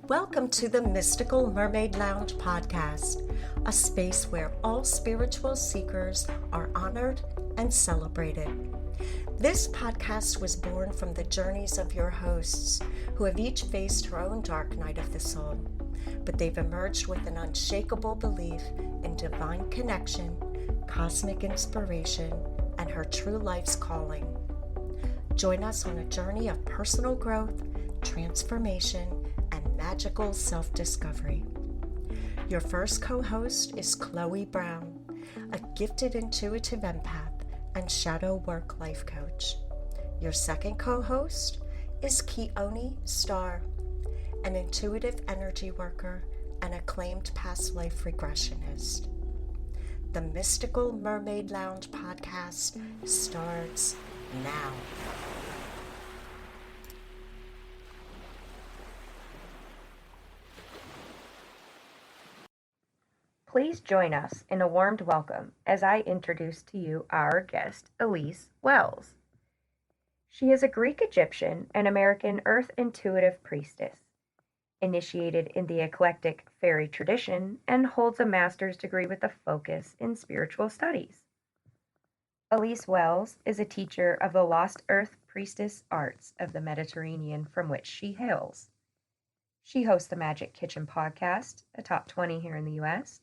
Welcome to the Mystical Mermaid Lounge podcast, a space where all spiritual seekers are honored and celebrated. This podcast was born from the journeys of your hosts, who have each faced her own dark night of the soul, but they've emerged with an unshakable belief in divine connection, cosmic inspiration, and her true life's calling. Join us on a journey of personal growth, transformation, and magical self-discovery. Your first co-host is Chloe Brown, a gifted intuitive empath and shadow work life coach. Your second co-host is Keone Starr, an intuitive energy worker and acclaimed past life regressionist. The Mystical Mermaid Lounge podcast starts now. Please join us in a warmed welcome as I introduce to you our guest, Elyse Welles. She is a Greek-Egyptian and American Earth intuitive priestess, initiated in the Eclectic Faerie Tradition, and holds a master's degree with a focus in spiritual studies. Elyse Welles is a teacher of the Lost Earth Priestess arts of the Mediterranean from which she hails. She hosts the Magic Kitchen podcast, a top 20 here in the U.S.,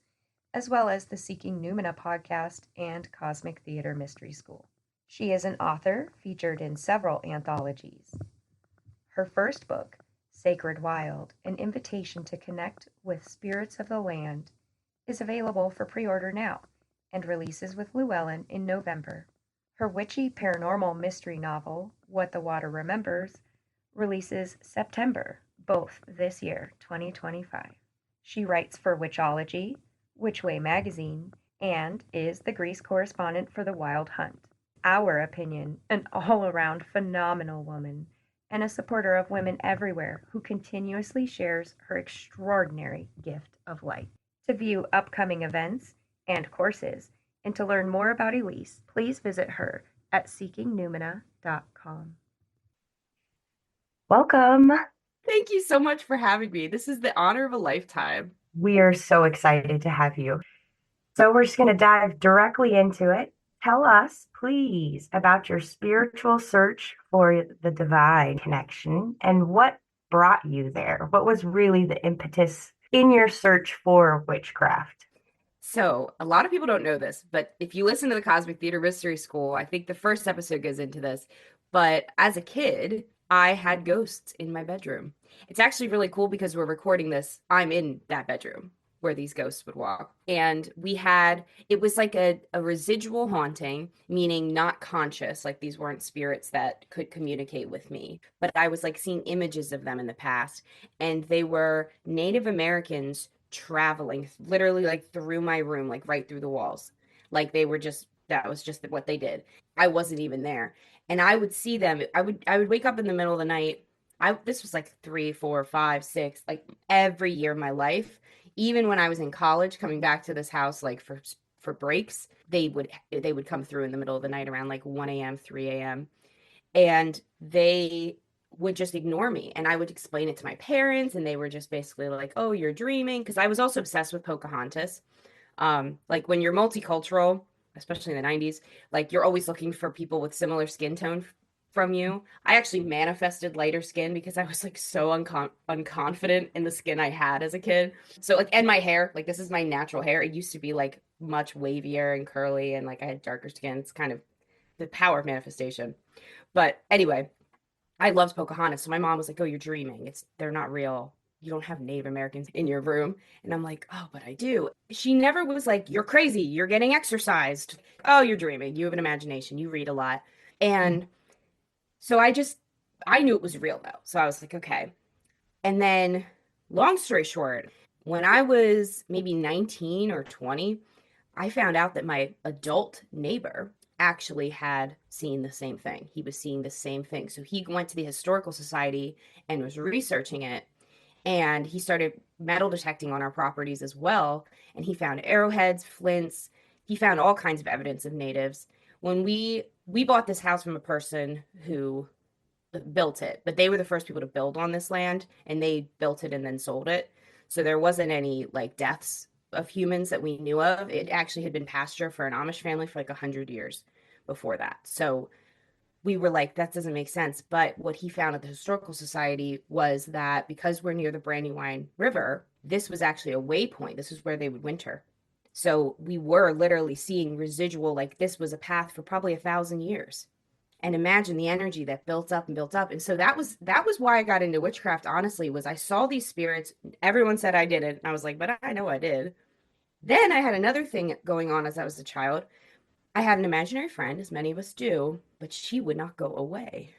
as well as the Seeking Numina podcast and Cosmic Theater Mystery School. She is an author featured in several anthologies. Her first book, Sacred Wild, An Invitation to Connect with Spirits of the Land, is available for pre-order now and releases with Llewellyn in November. Her witchy paranormal mystery novel, What the Water Remembers, releases September, both this year, 2025. She writes for Witchology, Witchway Magazine, and is the Greece correspondent for The Wild Hunt. Our opinion, an all-around phenomenal woman and a supporter of women everywhere who continuously shares her extraordinary gift of light. To view upcoming events and courses and to learn more about Elyse, please visit her at seekingnumina.com. Welcome. Thank you so much for having me. This is the honor of a lifetime. We are so excited to have you. So we're just going to dive directly into it. Tell us, please, about your spiritual search for the divine connection and what brought you there. What was really the impetus in your search for witchcraft? So a lot of people don't know this, but if you listen to the Cosmic Theater Mystery School, I think the first episode goes into this. But as a kid, I had ghosts in my bedroom. It's actually really cool because we're recording this. I'm in that bedroom where these ghosts would walk. And it was like a residual haunting, meaning not conscious, like these weren't spirits that could communicate with me. But I was like seeing images of them in the past. And they were Native Americans traveling literally like through my room, like right through the walls. Like that was just what they did. I wasn't even there. And I would see them. I would wake up in the middle of the night. This was like 3, 4, 5, 6, like every year of my life. Even when I was in college, coming back to this house, like for breaks, they would come through in the middle of the night around like 1 a.m., 3 a.m. And they would just ignore me. And I would explain it to my parents, and they were just basically like, oh, you're dreaming. Because I was also obsessed with Pocahontas. Like when you're multicultural, especially in the 90s, like you're always looking for people with similar skin tone from you. I actually manifested lighter skin because I was like so unconfident in the skin I had as a kid. So like, and my hair, like this is my natural hair. It used to be like much wavier and curly, and like I had darker skin. It's kind of the power of manifestation. But anyway, I loved Pocahontas. So my mom was like, oh, you're dreaming. They're not real. You don't have Native Americans in your room. And I'm like, oh, but I do. She never was like, you're crazy. You're getting exercised. Oh, you're dreaming. You have an imagination. You read a lot. And so I knew it was real though. So I was like, okay. And then long story short, when I was maybe 19 or 20, I found out that my adult neighbor actually had seen the same thing. He was seeing the same thing. So he went to the Historical Society and was researching it. And he started metal detecting on our properties as well. And he found arrowheads, flints. He found all kinds of evidence of natives. When we bought this house from a person who built it, but they were the first people to build on this land, and they built it and then sold it. So there wasn't any like deaths of humans that we knew of. It actually had been pasture for an Amish family for like 100 years before that. So we were like, that doesn't make sense. But what he found at the Historical Society was that because we're near the Brandywine River, this was actually a waypoint. This is where they would winter. So we were literally seeing residual, like this was a path for probably 1,000 years. And imagine the energy that built up and built up. And so that was why I got into witchcraft, honestly, was I saw these spirits. Everyone said I did it. And I was like, but I know I did. Then I had another thing going on as I was a child. I had an imaginary friend, as many of us do, but she would not go away.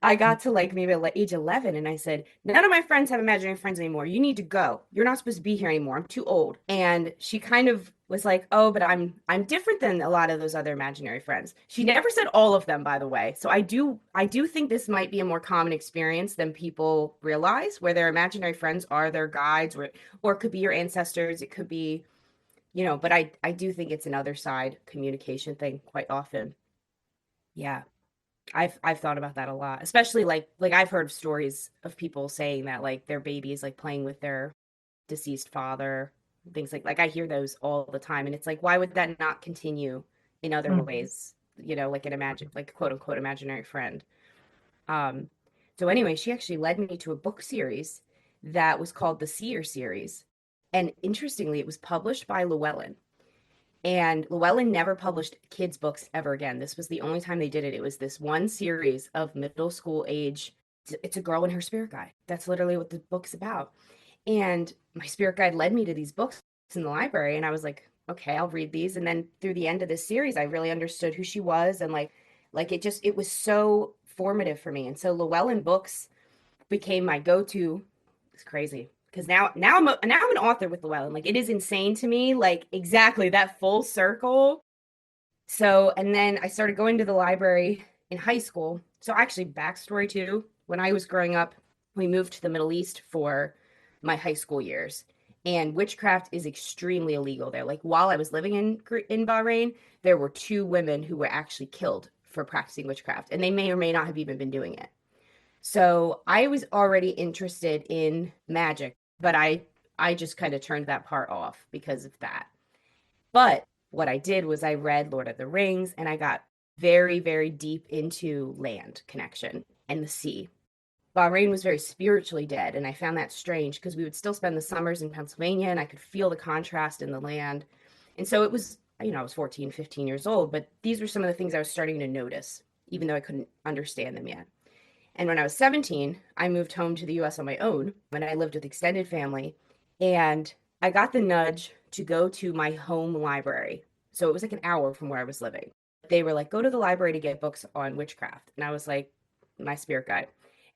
I got to like maybe like age 11 and I said, none of my friends have imaginary friends anymore. You need to go. You're not supposed to be here anymore. I'm too old. And she kind of was like, oh, but I'm different than a lot of those other imaginary friends. She never said all of them, by the way. So I do think this might be a more common experience than people realize, where their imaginary friends are their guides, or it could be your ancestors. It could be, but I do think it's an other side communication thing quite often. Yeah. I've thought about that a lot, especially like I've heard stories of people saying that like their baby is like playing with their deceased father, things like I hear those all the time, and it's like why would that not continue in other Mhm. ways? Like an imagine like quote unquote imaginary friend. Um, so anyway, she actually led me to a book series that was called the Seer series, and interestingly, it was published by Llewellyn. And Llewellyn never published kids' books ever again. This was the only time they did it. It was this one series of middle school age. It's a girl and her spirit guide. That's literally what the book's about. And my spirit guide led me to these books in the library. And I was like, okay, I'll read these. And then through the end of this series, I really understood who she was. And like it was so formative for me. And so Llewellyn books became my go-to. It's crazy because now I'm an author with Llewellyn. Like it is insane to me. Like exactly that full circle. So and then I started going to the library in high school. So actually, backstory too. When I was growing up, we moved to the Middle East for my high school years, and witchcraft is extremely illegal there. Like while I was living in Bahrain, there were two women who were actually killed for practicing witchcraft, and they may or may not have even been doing it. So I was already interested in magic, but I just kind of turned that part off because of that. But what I did was I read Lord of the Rings and I got very, very deep into land connection and the sea. Bahrain was very spiritually dead, and I found that strange because we would still spend the summers in Pennsylvania and I could feel the contrast in the land. And so it was, I was 14, 15 years old, but these were some of the things I was starting to notice, even though I couldn't understand them yet. And when I was 17, I moved home to the US on my own and I lived with extended family. And I got the nudge to go to my home library. So it was like an hour from where I was living. They were like, go to the library to get books on witchcraft. And I was like, my spirit guide.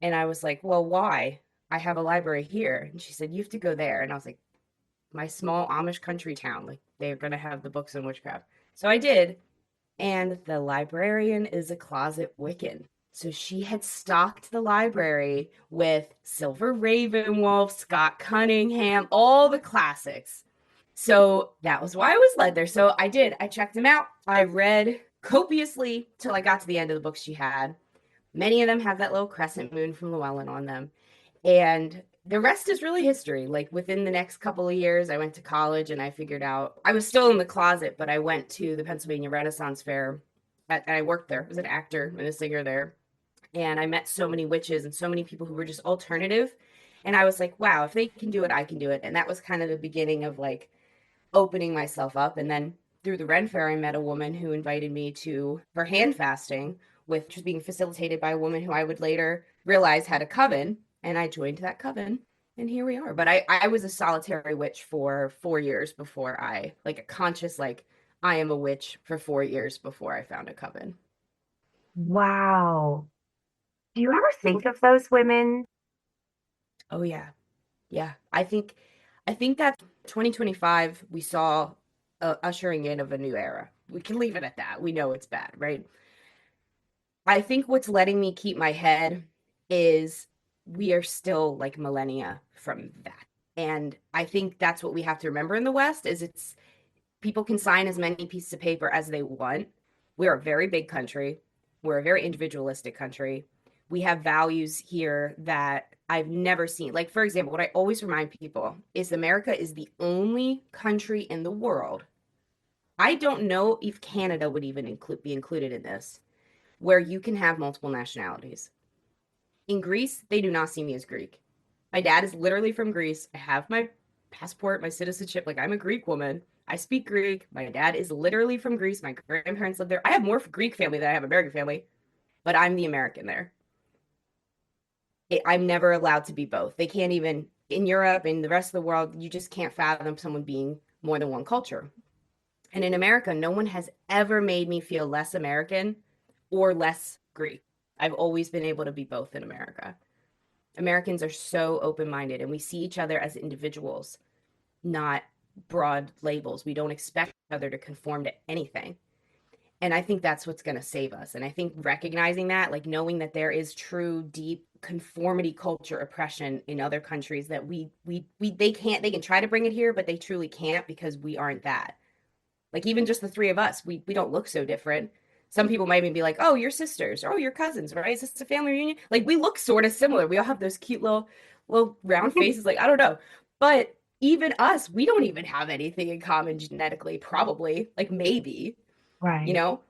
And I was like, well, why? I have a library here. And she said, you have to go there. And I was like, my small Amish country town, like they're going to have the books on witchcraft. So I did. And the librarian is a closet Wiccan. So she had stocked the library with Silver Ravenwolf, Scott Cunningham, all the classics. So that was why I was led there. So I did. I checked them out. I read copiously till I got to the end of the books she had. Many of them have that little crescent moon from Llewellyn on them. And the rest is really history. Like within the next couple of years, I went to college and I figured out I was still in the closet, but I went to the Pennsylvania Renaissance Fair. And I worked there. I was an actor and a singer there. And I met so many witches and so many people who were just alternative. And I was like, wow, if they can do it, I can do it. And that was kind of the beginning of like opening myself up. And then through the Ren Fair, I met a woman who invited me to her hand fasting, which was being facilitated by a woman who I would later realize had a coven. And I joined that coven. And here we are. But I was a solitary witch for 4 years before like a conscious, like, I am a witch for 4 years before I found a coven. Wow. Do you ever think of those women? Oh, yeah. Yeah. I think that 2025 we saw a ushering in of a new era. We can leave it at that. We know it's bad, right? I think what's letting me keep my head is we are still like millennia from that. And I think that's what we have to remember in the West is it's people can sign as many pieces of paper as they want. We're a very big country. We're a very individualistic country. We have values here that I've never seen. Like, for example, what I always remind people is America is the only country in the world. I don't know if Canada would even be included in this, where you can have multiple nationalities. In Greece, they do not see me as Greek. My dad is literally from Greece. I have my passport, my citizenship. Like, I'm a Greek woman. I speak Greek. My dad is literally from Greece. My grandparents live there. I have more Greek family than I have American family, but I'm the American there. I'm never allowed to be both. They can't even, in Europe and the rest of the world, you just can't fathom someone being more than one culture. And in America, no one has ever made me feel less American or less Greek. I've always been able to be both in America. Americans are so open-minded and we see each other as individuals, not broad labels. We don't expect each other to conform to anything. And I think that's what's going to save us. And I think recognizing that, like knowing that there is true, deep conformity culture oppression in other countries that they can try to bring it here, but they truly can't because we aren't that. Like even just the three of us, we don't look so different. Some people might even be like, oh, you're sisters, or oh, you're cousins, right? Is this a family reunion? Like we look sort of similar. We all have those cute little round faces. Like, I don't know. But even us, we don't even have anything in common genetically, probably. Like maybe, you Right. know?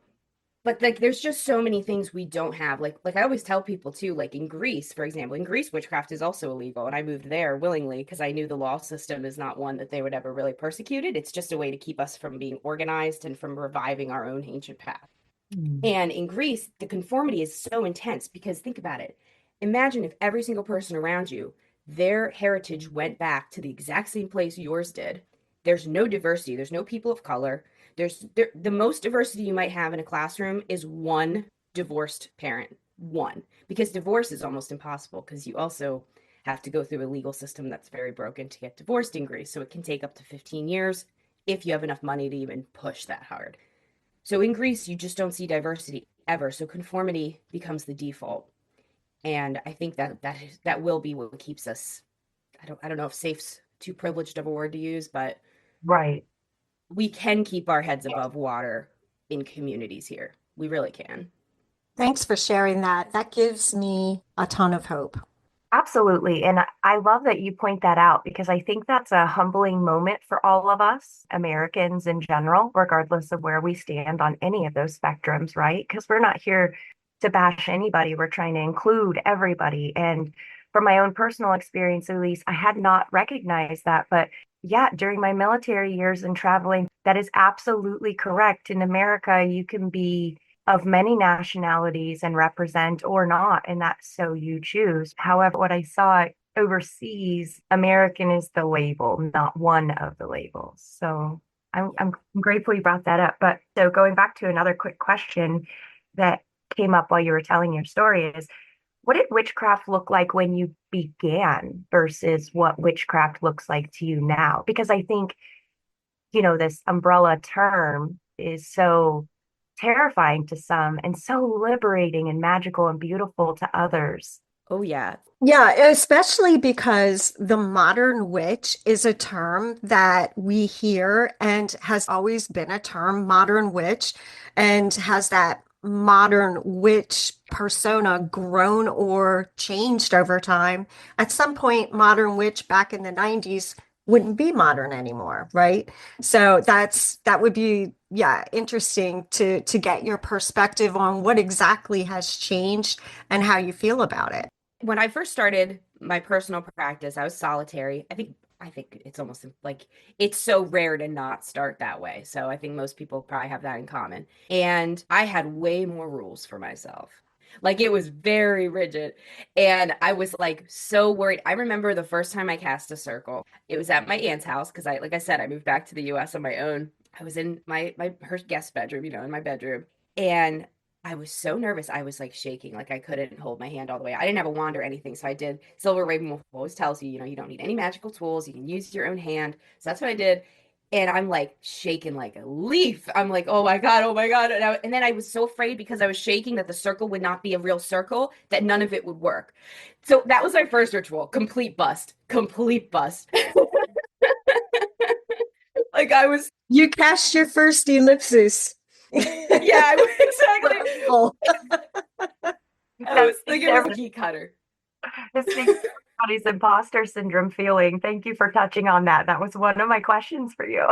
But like there's just so many things we don't have. Like I always tell people too, like in Greece, for example, in Greece witchcraft is also illegal. And I moved there willingly because I knew the law system is not one that they would ever really persecute it. It's just a way to keep us from being organized and from reviving our own ancient path. Mm. And in Greece, the conformity is so intense because think about it. Imagine if every single person around you, their heritage went back to the exact same place yours did. There's no diversity, there's no people of color. The most diversity you might have in a classroom is one divorced parent. One. Because divorce is almost impossible because you also have to go through a legal system that's very broken to get divorced in Greece. So it can take up to 15 years if you have enough money to even push that hard. So in Greece, you just don't see diversity ever. So conformity becomes the default. And I think that will be what keeps us. I don't know if safe's too privileged of a word to use, but Right. we can keep our heads above water in communities here. We really can. Thanks for sharing that. That gives me a ton of hope. Absolutely. And I love that you point that out because I think that's a humbling moment for all of us, Americans in general, regardless of where we stand on any of those spectrums, right? Because we're not here to bash anybody. We're trying to include everybody. And from my own personal experience, at least, I had not recognized that. But yeah, during my military years and traveling, that is absolutely correct. In America, you can be of many nationalities and represent or not, and that's so you choose. However, what I saw overseas, American is the label, not one of the labels. So I'm grateful you brought that up. But so going back to another quick question that came up while you were telling your story is what did witchcraft look like when you began versus what witchcraft looks like to you now? Because I think this umbrella term is so terrifying to some and so liberating and magical and beautiful to others. Oh, yeah. Yeah, especially because the modern witch is a term that we hear and has always been a term, modern witch, and has that modern witch persona grown or changed over time? At some point, modern witch back in the 90s wouldn't be modern anymore, right? So that would be, yeah, interesting to get your perspective on what exactly has changed and how you feel about it. When I first started my personal practice, I was solitary. I think it's almost like it's so rare to not start that way. So I think most people probably have that in common. And I had way more rules for myself. Like it was very rigid. And I was like so worried. I remember the first time I cast a circle. It was at my aunt's house because like I said, I moved back to the US on my own. I was in her guest bedroom, in my bedroom. And I was so nervous. I was like shaking, like I couldn't hold my hand all the way. I didn't have a wand or anything. So I did. Silver Raven always tells you, you don't need any magical tools. You can use your own hand. So that's what I did. And I'm like shaking like a leaf. I'm like, oh my God, oh my God. And then I was so afraid because I was shaking that the circle would not be a real circle, that none of it would work. So that was my first ritual. Complete bust. Complete bust. Like I was, You cast your first ellipsis. yeah, exactly. Oh, I was thinking cookie cutter. This speaks to everybody's imposter syndrome feeling. Thank you for touching on that. That was one of my questions for you.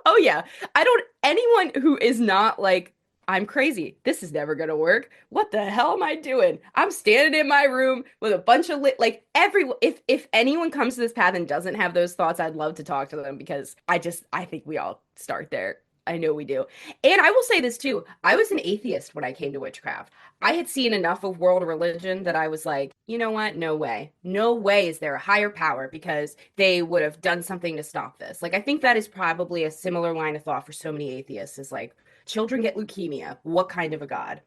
Oh yeah. I don't anyone who is not like I'm crazy. This is never gonna work. What the hell am I doing? I'm standing in my room with a bunch of like every if anyone comes to this path and doesn't have those thoughts, I'd love to talk to them because I think we all start there. I know we do. And I will say this too. I was an atheist when I came to witchcraft. I had seen enough of world religion that I was like, you know what? No way. No way is there a higher power because they would have done something to stop this. Like, I think that is probably a similar line of thought for so many atheists is like, children get leukemia. What kind of a God?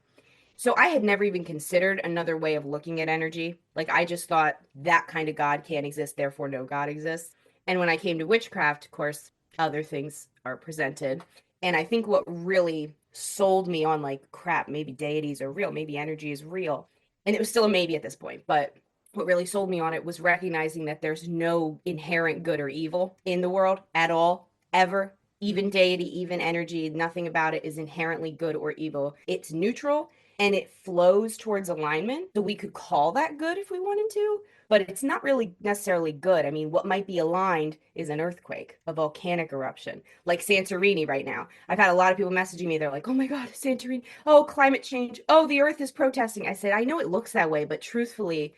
So I had never even considered another way of looking at energy. Like, I just thought that kind of God can't exist, therefore no God exists. And when I came to witchcraft, of course, other things are presented. And I think what really sold me on like, crap, maybe deities are real, maybe energy is real. And it was still a maybe at this point, but what really sold me on it was recognizing that there's no inherent good or evil in the world at all, ever. Even deity, even energy, nothing about it is inherently good or evil. It's neutral and it flows towards alignment. So we could call that good if we wanted to, but it's not really necessarily good. I mean, what might be aligned is an earthquake, a volcanic eruption, like Santorini right now. I've had a lot of people messaging me. They're like, oh my God, Santorini. Oh, climate change. Oh, the earth is protesting. I said, I know it looks that way, but truthfully,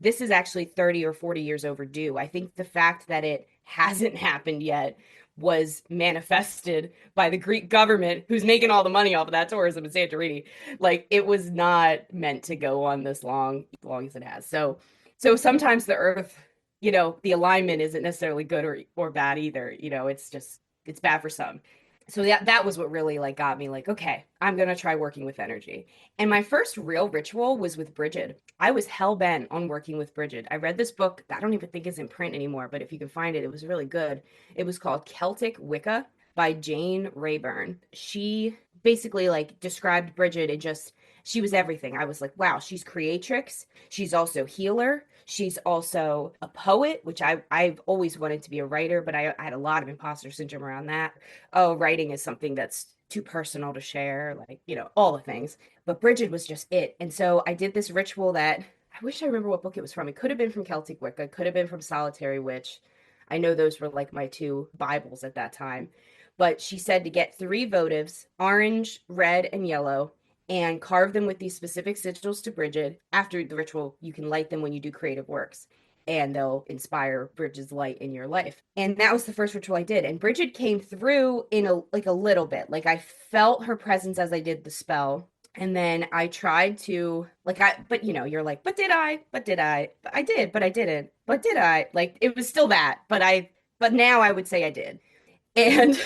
this is actually 30 or 40 years overdue. I think the fact that it hasn't happened yet was manifested by the Greek government who's making all the money off of that tourism in Santorini. Like it was not meant to go on this long as it has. So sometimes the earth, the alignment isn't necessarily good or bad either. It's bad for some. So that was what really like got me like, okay, I'm gonna try working with energy. And my first real ritual was with Bridget. I was hell bent on working with Bridget. I read this book that I don't even think is in print anymore, but if you can find it, it was really good. It was called Celtic Wicca by Jane Rayburn. She basically like described Bridget and just she was everything. I was like, wow, she's creatrix. She's also healer. She's also a poet, which I've always wanted to be a writer, but I had a lot of imposter syndrome around that. Oh, writing is something that's too personal to share, like, all the things. But Bridget was just it. And so I did this ritual that I wish I remember what book it was from. It could have been from Celtic Wicca, could have been from Solitary Witch. I know those were like my two Bibles at that time. But she said to get three votives, orange, red, and yellow, and carve them with these specific sigils to Bridget. After the ritual, you can light them when you do creative works and they'll inspire Bridget's light in your life. And that was the first ritual I did. And Bridget came through in a little bit. Like I felt her presence as I did the spell. And then I tried to but you're like, but did I? But did I? But I did, but I didn't. But did I? Like it was still that, but now I would say I did. And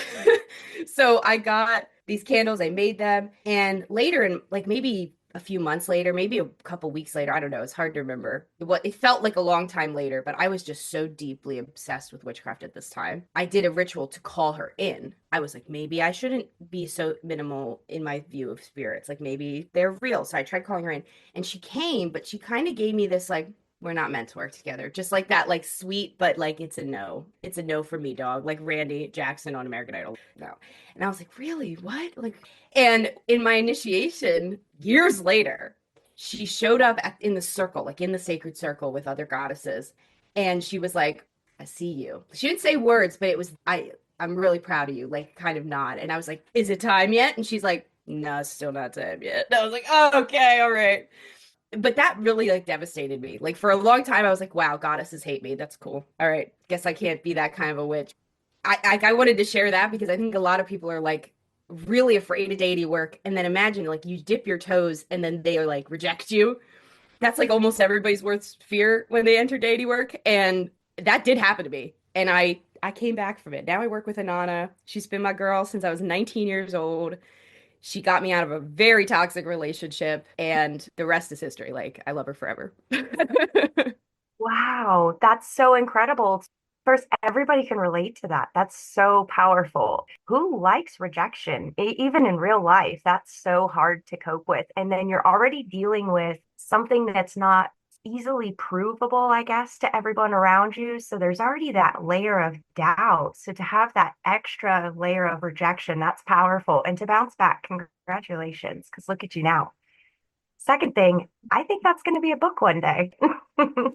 so I got these candles, I made them, and later, in like maybe a few months later, maybe a couple weeks later, I don't know, it's hard to remember. It felt like a long time later, but I was just so deeply obsessed with witchcraft at this time. I did a ritual to call her in. I was like, maybe I shouldn't be so minimal in my view of spirits. Like maybe they're real. So I tried calling her in, and she came, but she kind of gave me this like, we're not meant to work together. Just like that, like sweet, but like it's a no. It's a no for me, dog. Like Randy Jackson on American Idol. No. And I was like, really? What? Like, and in my initiation, years later, she showed up in the circle, like in the sacred circle with other goddesses. And she was like, I see you. She didn't say words, but it was, I'm really proud of you, like kind of nod. And I was like, is it time yet? And she's like, no, it's still not time yet. And I was like, oh, okay, all right. But that really like devastated me. Like for a long time, I was like, wow, goddesses hate me. That's cool. All right. Guess I can't be that kind of a witch. I wanted to share that because I think a lot of people are like really afraid of deity work. And then imagine like you dip your toes and then they are like reject you. That's like almost everybody's worst fear when they enter deity work. And that did happen to me. And I came back from it. Now I work with Inanna. She's been my girl since I was 19 years old. She got me out of a very toxic relationship, and the rest is history. Like, I love her forever. Wow, that's so incredible. First, everybody can relate to that. That's so powerful. Who likes rejection? Even in real life, that's so hard to cope with. And then you're already dealing with something that's not easily provable, I guess, to everyone around you. So there's already that layer of doubt. So to have that extra layer of rejection, that's powerful. And to bounce back, congratulations, because look at you now. Second thing, I think that's going to be a book one day. I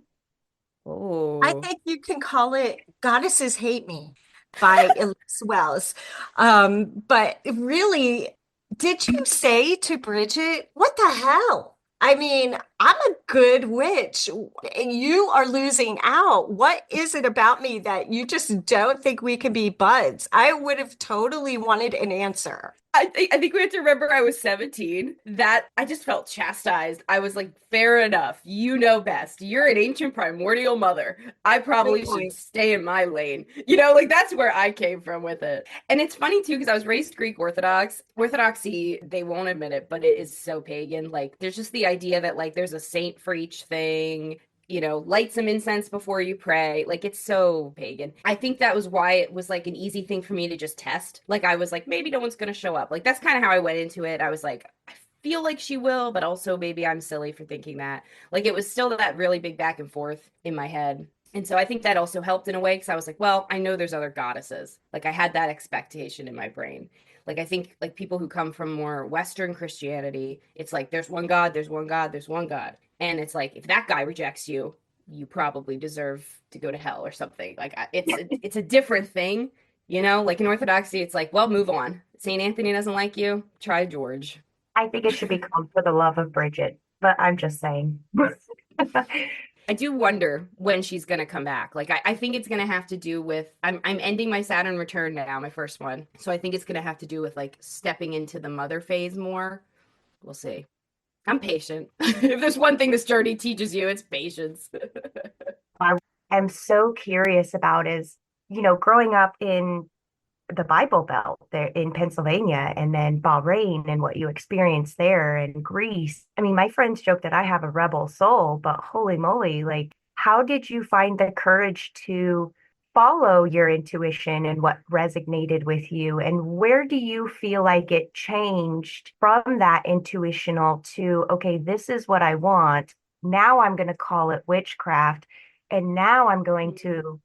Oh. think you can call it Goddesses Hate Me by Elyse Welles. But really, did you say to Bridget, what the hell? I mean, I'm a good witch and you are losing out. What is it about me that you just don't think we can be buds? I would have totally wanted an answer. I think we have to remember I was 17. That I just felt chastised. I was like, fair enough. You know best. You're an ancient primordial mother. I Good probably should point. stay in my lane. You know, like that's where I came from with it. And it's funny too, because I was raised Greek Orthodox. Orthodoxy, they won't admit it, but it is so pagan. Like there's just the idea that like there's a saint for each thing, light some incense before you pray. Like it's so pagan. I think that was why it was like an easy thing for me to just test. Like I was like, maybe no one's gonna show up. Like that's kind of how I went into it. I was like, I feel like she will, but also maybe I'm silly for thinking that. Like it was still that really big back and forth in my head. And so I think that also helped in a way because I was like, well, I know there's other goddesses. Like I had that expectation in my brain. Like I think like people who come from more Western Christianity, it's like there's one God, there's one God, there's one God. And it's like if that guy rejects you, you probably deserve to go to hell or something. Like it's a different thing, Like in Orthodoxy, it's like, well, move on. Saint Anthony doesn't like you. Try George. I think it should be called For the Love of Bridget, but I'm just saying. I do wonder when she's gonna come back. Like I think it's gonna have to do with I'm ending my Saturn return now, my first one. So I think it's gonna have to do with like stepping into the mother phase more. We'll see. I'm patient. If there's one thing this journey teaches you, it's patience. I am so curious about is, growing up in the Bible Belt there in Pennsylvania and then Bahrain and what you experienced there and Greece. I mean, my friends joke that I have a rebel soul, but holy moly, like, how did you find the courage to follow your intuition and what resonated with you? And where do you feel like it changed from that intuitional to, okay, this is what I want. Now I'm going to call it witchcraft. And now I'm going to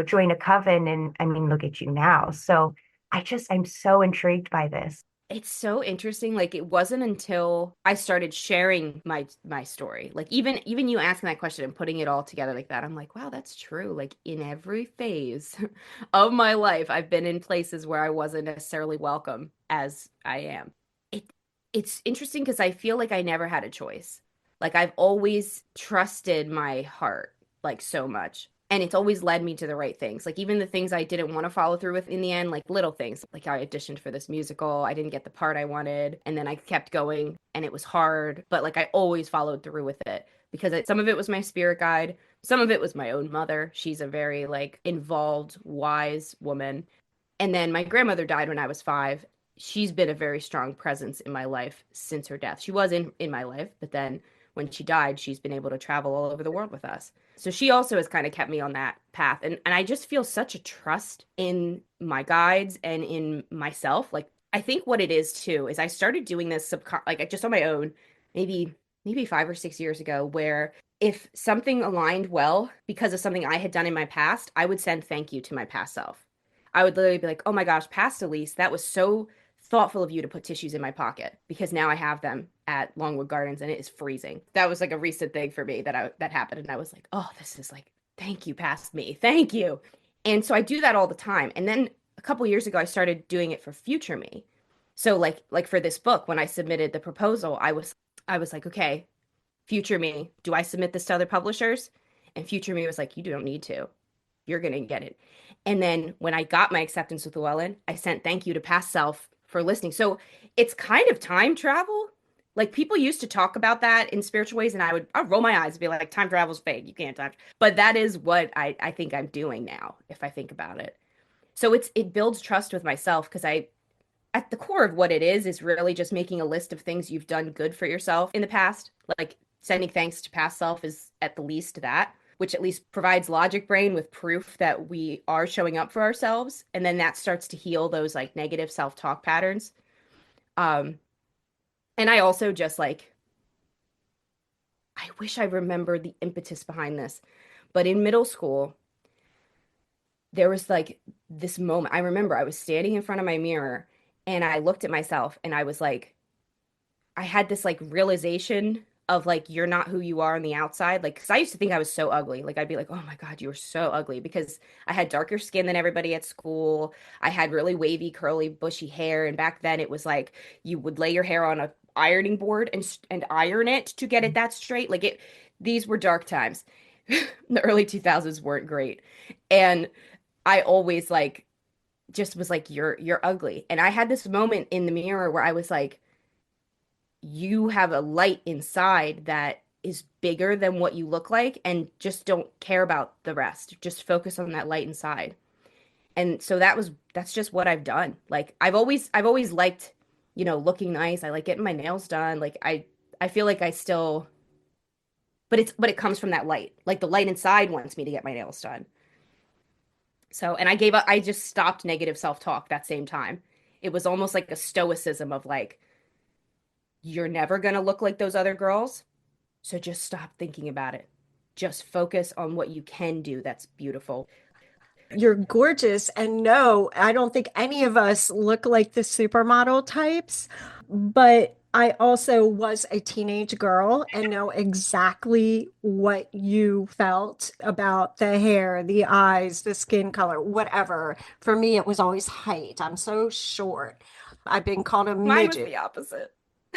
join a coven and I mean, look at you now. So I'm so intrigued by this. It's so interesting. Like it wasn't until I started sharing my story. Like even you asking that question and putting it all together like that, I'm like, wow, that's true. Like in every phase of my life, I've been in places where I wasn't necessarily welcome as I am. It it's interesting because I feel like I never had a choice. Like I've always trusted my heart like so much. And it's always led me to the right things. Like even the things I didn't want to follow through with in the end, like little things. Like I auditioned for this musical, I didn't get the part I wanted, and then I kept going and it was hard, but like I always followed through with it because some of it was my spirit guide, some of it was my own mother. She's a very like involved, wise woman. And then my grandmother died when I was 5. She's been a very strong presence in my life since her death. She was in my life, but then when she died, she's been able to travel all over the world with us. So she also has kind of kept me on that path. And I just feel such a trust in my guides and in myself. Like I think what it is too is I started doing this like just on my own, maybe 5 or 6 years ago, where if something aligned well because of something I had done in my past, I would send thank you to my past self. I would literally be like, oh my gosh, past Elyse, that was so thoughtful of you to put tissues in my pocket because now I have them at Longwood Gardens and it is freezing. That was like a recent thing for me that happened. And I was like, oh, this is like, thank you, past me. Thank you. And so I do that all the time. And then a couple years ago, I started doing it for future me. So like for this book, when I submitted the proposal, I was like, okay, future me, do I submit this to other publishers? And future me was like, you don't need to. You're going to get it. And then when I got my acceptance with Llewellyn, I sent thank you to past self for listening. So it's kind of time travel. Like people used to talk about that in spiritual ways, and I'd roll my eyes and be like, time travel's fake. You can't time. But that is what I think I'm doing now, if I think about it. So it builds trust with myself because I at the core of what it is really just making a list of things you've done good for yourself in the past. Like sending thanks to past self is at the least that, which at least provides logic brain with proof that we are showing up for ourselves. And then that starts to heal those like negative self-talk patterns. Um, and I also just like, I wish I remembered the impetus behind this, but in middle school, there was like this moment. I remember I was standing in front of my mirror and I looked at myself and I was like, I had this like realization of like you're not who you are on the outside. Like, because I used to think I was so ugly. Like, I'd be like, oh my God, you are so ugly because I had darker skin than everybody at school. I had really wavy, curly, bushy hair. And back then it was like you would lay your hair on a ironing board and iron it to get it that straight. Like these were dark times. The early 2000s weren't great. And I always like just was like, you're ugly. And I had this moment in the mirror where I was like, you have a light inside that is bigger than what you look like, and just don't care about the rest. Just focus on that light inside. And so that's just what I've done. Like I've always liked, looking nice. I like getting my nails done. Like I feel like I still, but it comes from that light. Like the light inside wants me to get my nails done. So, and I gave up, I just stopped negative self-talk that same time. It was almost like a stoicism of like, you're never going to look like those other girls. So just stop thinking about it. Just focus on what you can do that's beautiful. You're gorgeous. And no, I don't think any of us look like the supermodel types, but I also was a teenage girl and know exactly what you felt about the hair, the eyes, the skin color, whatever. For me, it was always height. I'm so short. I've been called a Mine was midget. the opposite.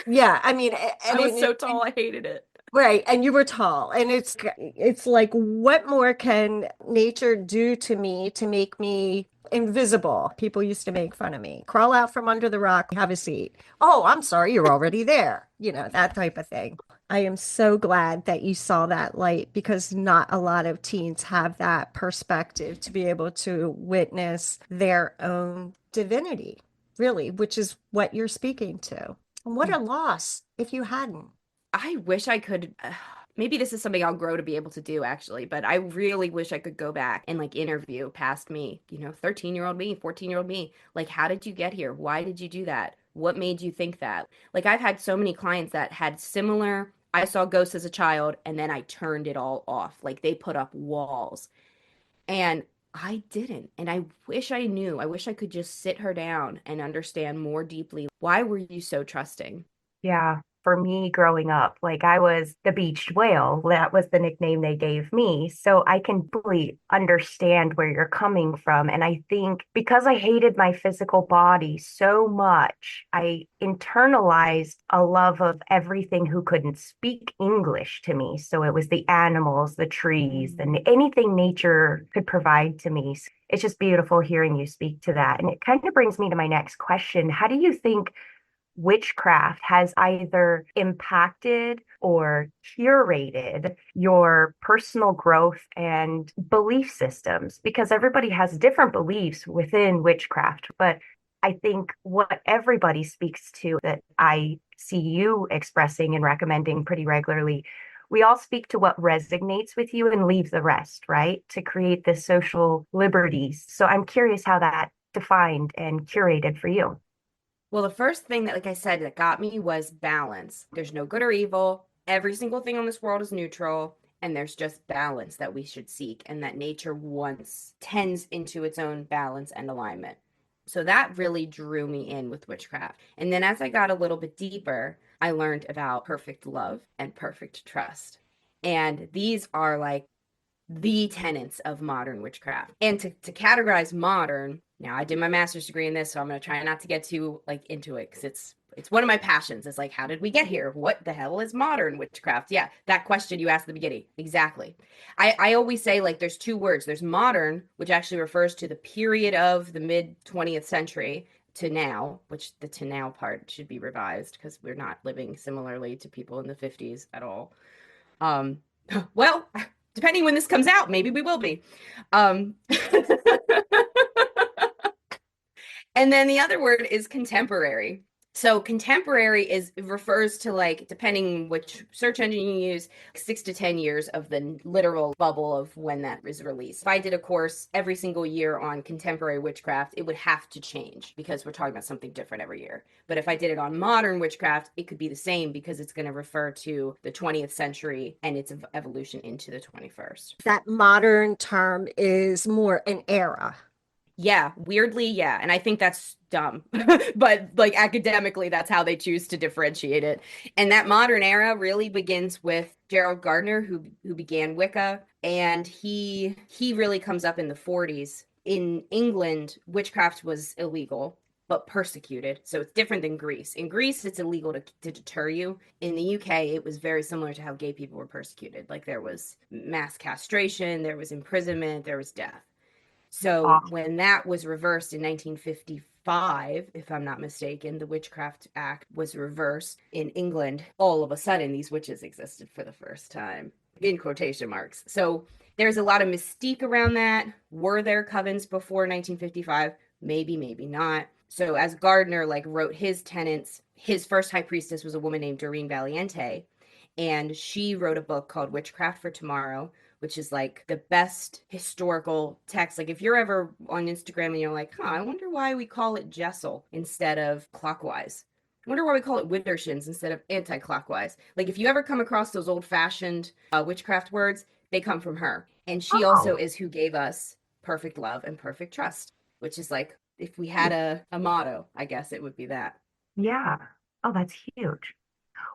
Yeah, I mean, I and was so and tall, I hated it. right, and you were tall, and it's like, what more can nature do to me to make me invisible? People used to make fun of me. Crawl out from under the rock, have a seat. Oh, I'm sorry, you're already there. That type of thing. I am so glad that you saw that light because not a lot of teens have that perspective to be able to witness their own divinity, really, which is what you're speaking to. And what a loss if you hadn't. I wish I could. Maybe this is something I'll grow to be able to do actually, but I really wish I could go back and like interview past me, 13-year-old me, 14-year-old me. Like, how did you get here? Why did you do that? What made you think that? Like, I've had so many clients that had similar, I saw ghosts as a child and then I turned it all off. Like, they put up walls and I didn't. And I wish I knew. I wish I could just sit her down and understand more deeply. Why were you so trusting? Yeah, for me growing up, like I was the beached whale. That was the nickname they gave me. So I can fully understand where you're coming from. And I think because I hated my physical body so much, I internalized a love of everything who couldn't speak English to me. So it was the animals, the trees, and anything nature could provide to me. It's just beautiful hearing you speak to that. And it kind of brings me to my next question. How do you think witchcraft has either impacted or curated your personal growth and belief systems? Because everybody has different beliefs within witchcraft, but I think what everybody speaks to that I see you expressing and recommending pretty regularly, we all speak to what resonates with you and leave the rest, right? To create this social liberties. So I'm curious how that defined and curated for you. Well, the first thing that, like I said, that got me was balance. There's no good or evil. Every single thing on this world is neutral, and there's just balance that we should seek, and that nature once tends into its own balance and alignment. So that really drew me in with witchcraft. And then as I got a little bit deeper, I learned about perfect love and perfect trust. And these are like the tenets of modern witchcraft. And to categorize modern, now I did my master's degree in this, so I'm going to try not to get too like into it because it's one of my passions. It's like, how did we get here? What the hell is modern witchcraft? Yeah, that question you asked at the beginning. Exactly. I always say like there's two words. There's modern, which actually refers to the period of the mid 20th century to now, which the to now part should be revised because we're not living similarly to people in the 50s at all. Um, well, depending when this comes out, maybe we will be. Um, and then the other word is contemporary. So contemporary refers to like depending which search engine you use, 6 to 10 years of the literal bubble of when that was released. If I did a course every single year on contemporary witchcraft, it would have to change because we're talking about something different every year. But if I did it on modern witchcraft, it could be the same because it's going to refer to the 20th century and its evolution into the 21st. That modern term is more an era. Yeah, weirdly, yeah. And I think that's dumb. But like academically, that's how they choose to differentiate it. And that modern era really begins with Gerald Gardner, who began Wicca, and he really comes up in the 40s. In England, witchcraft was illegal but persecuted. So it's different than Greece. In Greece, it's illegal to deter you. In the UK, it was very similar to how gay people were persecuted. Like there was mass castration, there was imprisonment, there was death. So Awesome. when that was reversed in 1955, if I'm not mistaken, the Witchcraft Act was reversed in England. All of a sudden, these witches existed for the first time, in quotation marks. So there's a lot of mystique around that. Were there covens before 1955? Maybe, maybe not. So as Gardner like wrote his tenets, his first high priestess was a woman named Doreen Valiente, and she wrote a book called Witchcraft for Tomorrow, which is like the best historical text. Like if you're ever on Instagram and you're like, I wonder why we call it Jessel instead of clockwise. I wonder why we call it Withershins instead of anti-clockwise. Like if you ever come across those old-fashioned witchcraft words, they come from her. And she also Oh, is who gave us perfect love and perfect trust, which is like if we had a motto, I guess it would be that. yeah. Oh, that's huge.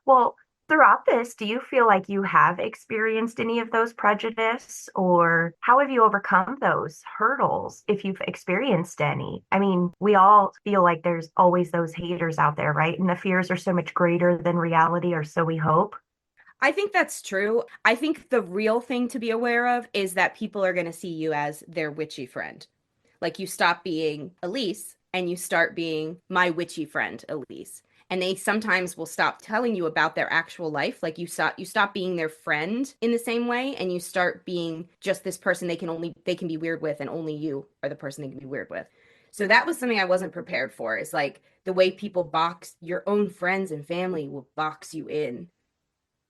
Well, throughout this, do you feel like you have experienced any of those prejudice, or how have you overcome those hurdles if you've experienced any? I mean, we all feel like there's always those haters out there, right? And the fears are so much greater than reality, or so we hope. I think that's true. I think the real thing to be aware of is that people are going to see you as their witchy friend. Like you stop being Elyse and you start being my witchy friend, Elyse. And they sometimes will stop telling you about their actual life. Like you stop being their friend in the same way and you start being just this person they can be weird with and only you are the person they can be weird with. So that was something I wasn't prepared for. Is like the way people box your own friends and family will box you in,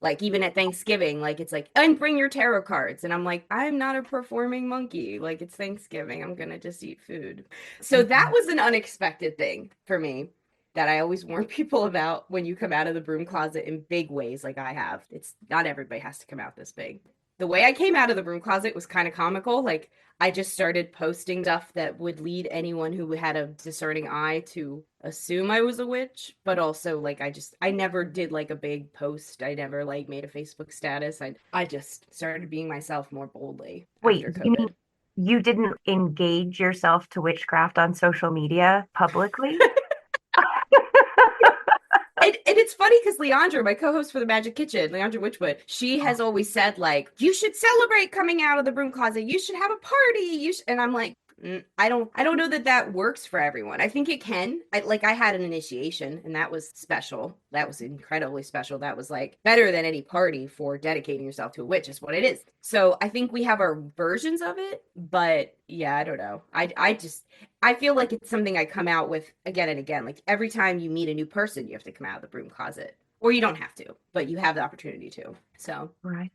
like even at Thanksgiving, like it's like, and bring your tarot cards. And I'm like, I'm not a performing monkey. Like it's Thanksgiving. I'm gonna just eat food. So that Mhm. was an unexpected thing for me that I always warn people about when you come out of the broom closet in big ways like I have. It's not everybody has to come out this big. The way I came out of the broom closet was kind of comical. Like I just started posting stuff that would lead anyone who had a discerning eye to assume I was a witch, but also like I never did like a big post. I never like made a Facebook status. I just started being myself more boldly Wait, after you mean COVID. you didn't engage yourself to witchcraft on social media publicly? And it's funny because Leandra, my co-host for the Magic Kitchen, Leandra Witchwood, she has always said like, "You should celebrate coming out of the broom closet. You should have a party." And I'm like, I don't know that that works for everyone. I think it can. I had an initiation, and that was special. That was incredibly special. That was like better than any party for dedicating yourself to a witch. Is what it is. So I think we have our versions of it, but yeah, I don't know. I feel like it's something I come out with again and again. Like every time you meet a new person, you have to come out of the broom closet. Or you don't have to, but you have the opportunity to. So, Right.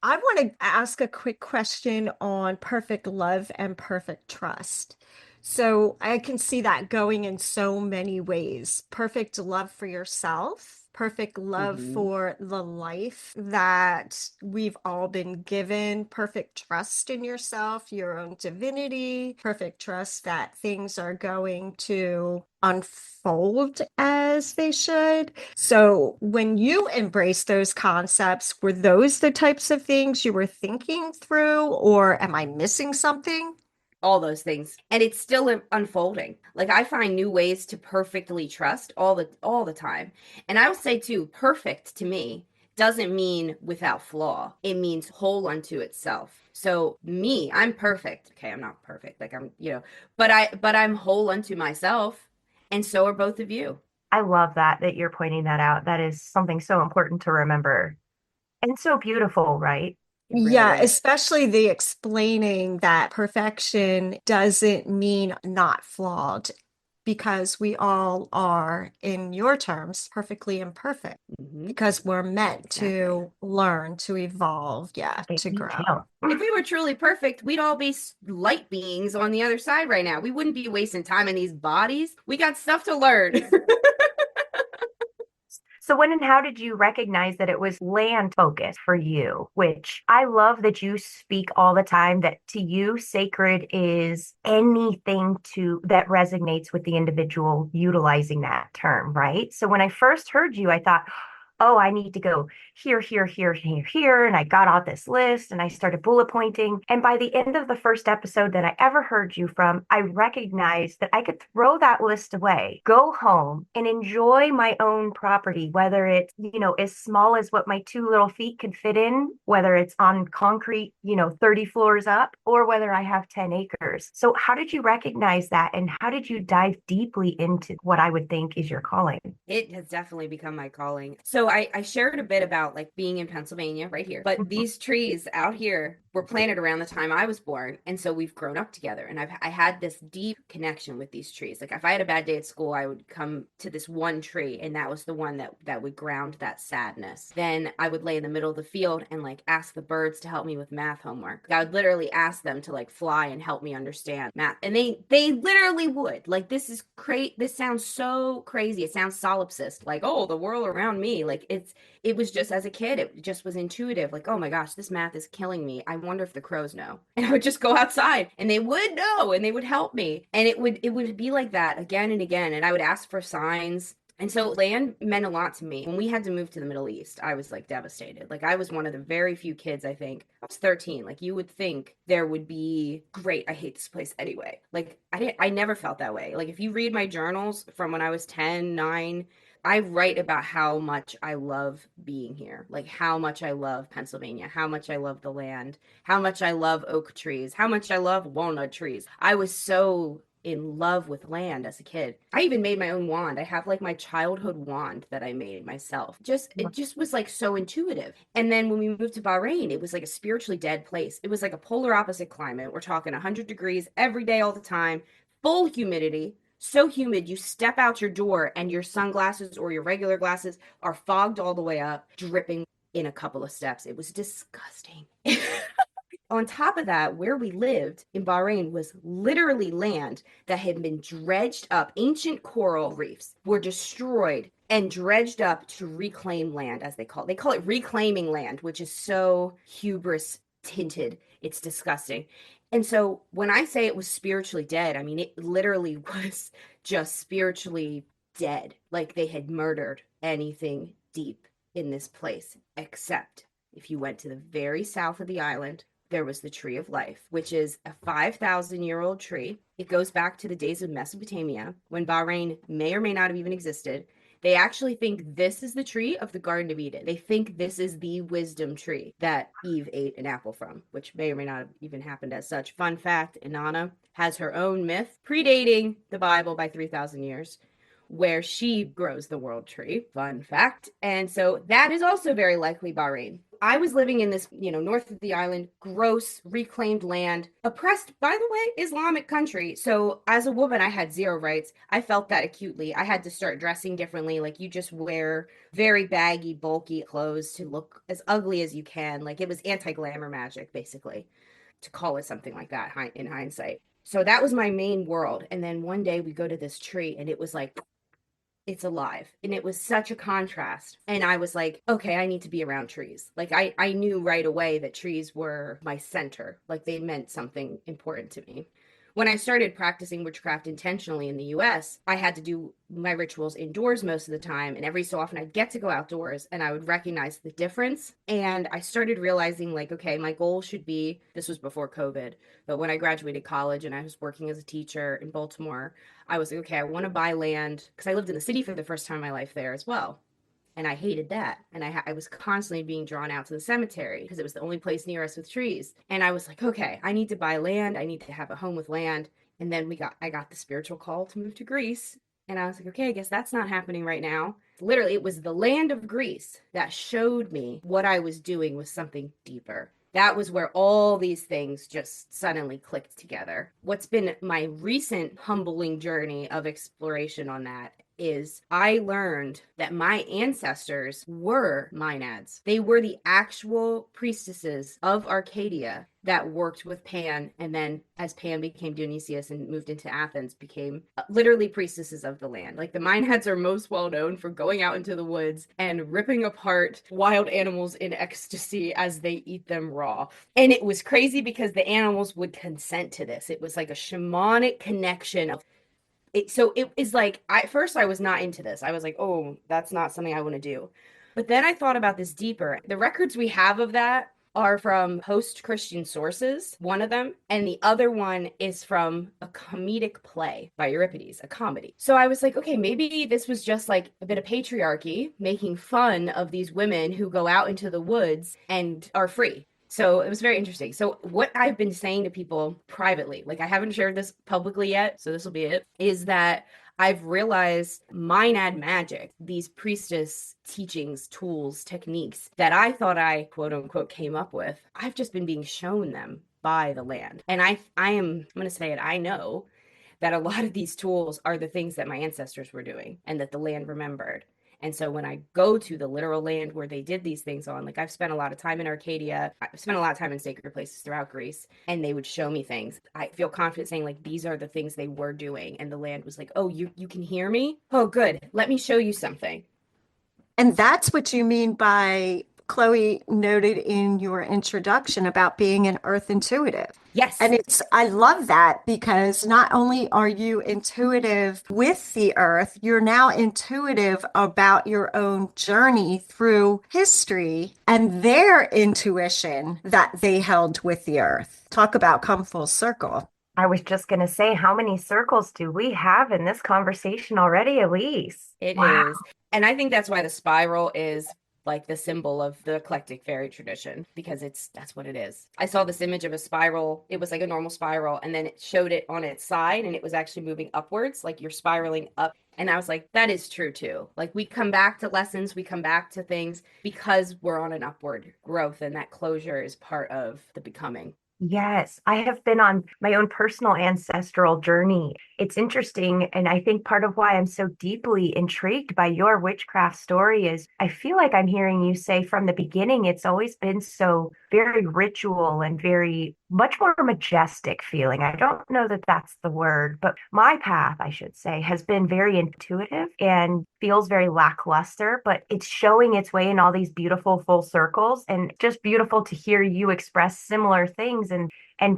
I want to ask a quick question on perfect love and perfect trust. So I can see that going in so many ways. Perfect love for yourself, perfect love mhm. for the life that we've all been given, perfect trust in yourself, your own divinity, perfect trust that things are going to unfold as they should. So, when you embrace those concepts, were those the types of things you were thinking through, or am I missing something? All those things. And it's still unfolding. Like I find new ways to perfectly trust all the time. And I will say too, perfect to me doesn't mean without flaw. It means whole unto itself. So me, I'm perfect. Okay, I'm not perfect. Like but I'm whole unto myself. And so are both of you. I love that you're pointing that out. That is something so important to remember and so beautiful, right? It really Yeah, is. especially the explaining that perfection doesn't mean not flawed, because we all are, in your terms, perfectly imperfect, Hmm. because we're meant Exactly. to learn, to evolve, yeah, In to grow. detail. If we were truly perfect, we'd all be light beings on the other side right now. We wouldn't be wasting time in these bodies. We got stuff to learn. So when and how did you recognize that it was land focused for you? Which I love that you speak all the time that to you sacred is anything to that resonates with the individual utilizing that term, right? So when I first heard you, I thought, oh, I need to go here, here, here, here, here. And I got out this list and I started bullet pointing. And by the end of the first episode that I ever heard you from, I recognized that I could throw that list away, go home and enjoy my own property, whether it's, as small as what my two little feet could fit in, whether it's on concrete, 30 floors up, or whether I have 10 acres. So how did you recognize that? And how did you dive deeply into what I would think is your calling? It has definitely become my calling. So I shared a bit about like being in Pennsylvania right here, but these trees out here were planted around the time I was born. And so we've grown up together and I had this deep connection with these trees. Like if I had a bad day at school, I would come to this one tree and that was the one that would ground that sadness. Then I would lay in the middle of the field and like ask the birds to help me with math homework. I would literally ask them to like fly and help me understand math. And they literally would. Like this is crazy. This sounds so crazy. It sounds solipsist, like, oh, the world around me. Like it was just as a kid, it just was intuitive. Like, oh my gosh, this math is killing me. I wonder if the crows know. And I would just go outside and they would know and they would help me. And it would be like that again and again. And I would ask for signs. And so land meant a lot to me. When we had to move to the Middle East, I was like devastated. Like I was one of the very few kids, I think. I was 13. Like you would think there would be great, I hate this place anyway. Like I never felt that way. Like if you read my journals from when I was 10, 9, I write about how much I love being here, like how much I love Pennsylvania, how much I love the land, how much I love oak trees, how much I love walnut trees. I was so in love with land as a kid. I even made my own wand. I have like my childhood wand that I made myself. It just was like so intuitive. And then when we moved to Bahrain, it was like a spiritually dead place. It was like a polar opposite climate. We're talking 100 degrees every day all the time, full humidity. So humid, you step out your door and your sunglasses or your regular glasses are fogged all the way up, dripping in a couple of steps. It was disgusting. On top of that, where we lived in Bahrain was literally land that had been dredged up. Ancient coral reefs were destroyed and dredged up to reclaim land, as they call it. They call it reclaiming land, which is so hubris tinted. It's disgusting. And so when I say it was spiritually dead, I mean, it literally was just spiritually dead. Like they had murdered anything deep in this place, except if you went to the very south of the island, there was the Tree of Life, which is a 5,000-year-old tree. It goes back to the days of Mesopotamia, when Bahrain may or may not have even existed. They actually think this is the tree of the Garden of Eden. They think this is the wisdom tree that Eve ate an apple from, which may or may not have even happened as such. Fun fact, Inanna has her own myth predating the Bible by 3,000 years, where she grows the world tree. Fun fact. And so that is also very likely Bahrain. I was living in this, north of the island, gross, reclaimed land, oppressed, by the way, Islamic country. So as a woman, I had zero rights. I felt that acutely. I had to start dressing differently. Like you just wear very baggy, bulky clothes to look as ugly as you can. Like it was anti-glamour magic, basically, to call it something like that in hindsight. So that was my main world. And then one day we go to this tree and it was like, it's alive. And it was such a contrast. And I was like, okay, I need to be around trees. Like I knew right away that trees were my center. Like they meant something important to me. When I started practicing witchcraft intentionally in the US, I had to do my rituals indoors most of the time. And every so often I'd get to go outdoors and I would recognize the difference. And I started realizing, like, okay, my goal should be, this was before COVID, but when I graduated college and I was working as a teacher in Baltimore, I was like, okay, I want to buy land because I lived in the city for the first time in my life there as well. And I hated that. And I was constantly being drawn out to the cemetery because it was the only place near us with trees. And I was like, okay, I need to buy land. I need to have a home with land. And then I got the spiritual call to move to Greece. And I was like, okay, I guess that's not happening right now. Literally, it was the land of Greece that showed me what I was doing was something deeper. That was where all these things just suddenly clicked together. What's been my recent humbling journey of exploration on that is I learned that my ancestors were Maenads. They were the actual priestesses of Arcadia that worked with Pan, and then as Pan became Dionysius and moved into Athens, became literally priestesses of the land. Like the Maenads are most well known for going out into the woods and ripping apart wild animals in ecstasy as they eat them raw. And it was crazy because the animals would consent to this. It was like a shamanic connection of it. So it is like, at first I was not into this. I was like, oh, that's not something I want to do. But then I thought about this deeper. The records we have of that are from post-Christian sources, one of them, and the other one is from a comedic play by Euripides, a comedy. So I was like, okay, maybe this was just like a bit of patriarchy making fun of these women who go out into the woods and are free. So it was very interesting. So what I've been saying to people privately, like I haven't shared this publicly yet, so this will be it, is that I've realized Maenad magic, these priestess teachings, tools, techniques that I thought I quote unquote came up with, I've just been being shown them by the land. And I'm going to say it, I know that a lot of these tools are the things that my ancestors were doing and that the land remembered. And so when I go to the literal land where they did these things on, like I've spent a lot of time in Arcadia, I've spent a lot of time in sacred places throughout Greece, and they would show me things. I feel confident saying like these are the things they were doing. And the land was like, oh, you can hear me? Oh, good. Let me show you something. And that's what you mean by Chloe noted in your introduction about being an earth intuitive. Yes. And I love that because not only are you intuitive with the earth, you're now intuitive about your own journey through history and their intuition that they held with the earth. Talk about come full circle. I was just going to say, how many circles do we have in this conversation already, Elyse? It Wow. is. And I think that's why the spiral is like the symbol of the eclectic fairy tradition because that's what it is. I saw this image of a spiral. It was like a normal spiral and then it showed it on its side and it was actually moving upwards like you're spiraling up. And I was like, that is true too. Like we come back to lessons, we come back to things because we're on an upward growth and that closure is part of the becoming. Yes, I have been on my own personal ancestral journey. It's interesting. And I think part of why I'm so deeply intrigued by your witchcraft story is I feel like I'm hearing you say from the beginning, it's always been so very ritual and very much more majestic feeling. I don't know that that's the word, but my path, I should say, has been very intuitive and feels very lackluster, but it's showing its way in all these beautiful full circles and just beautiful to hear you express similar things and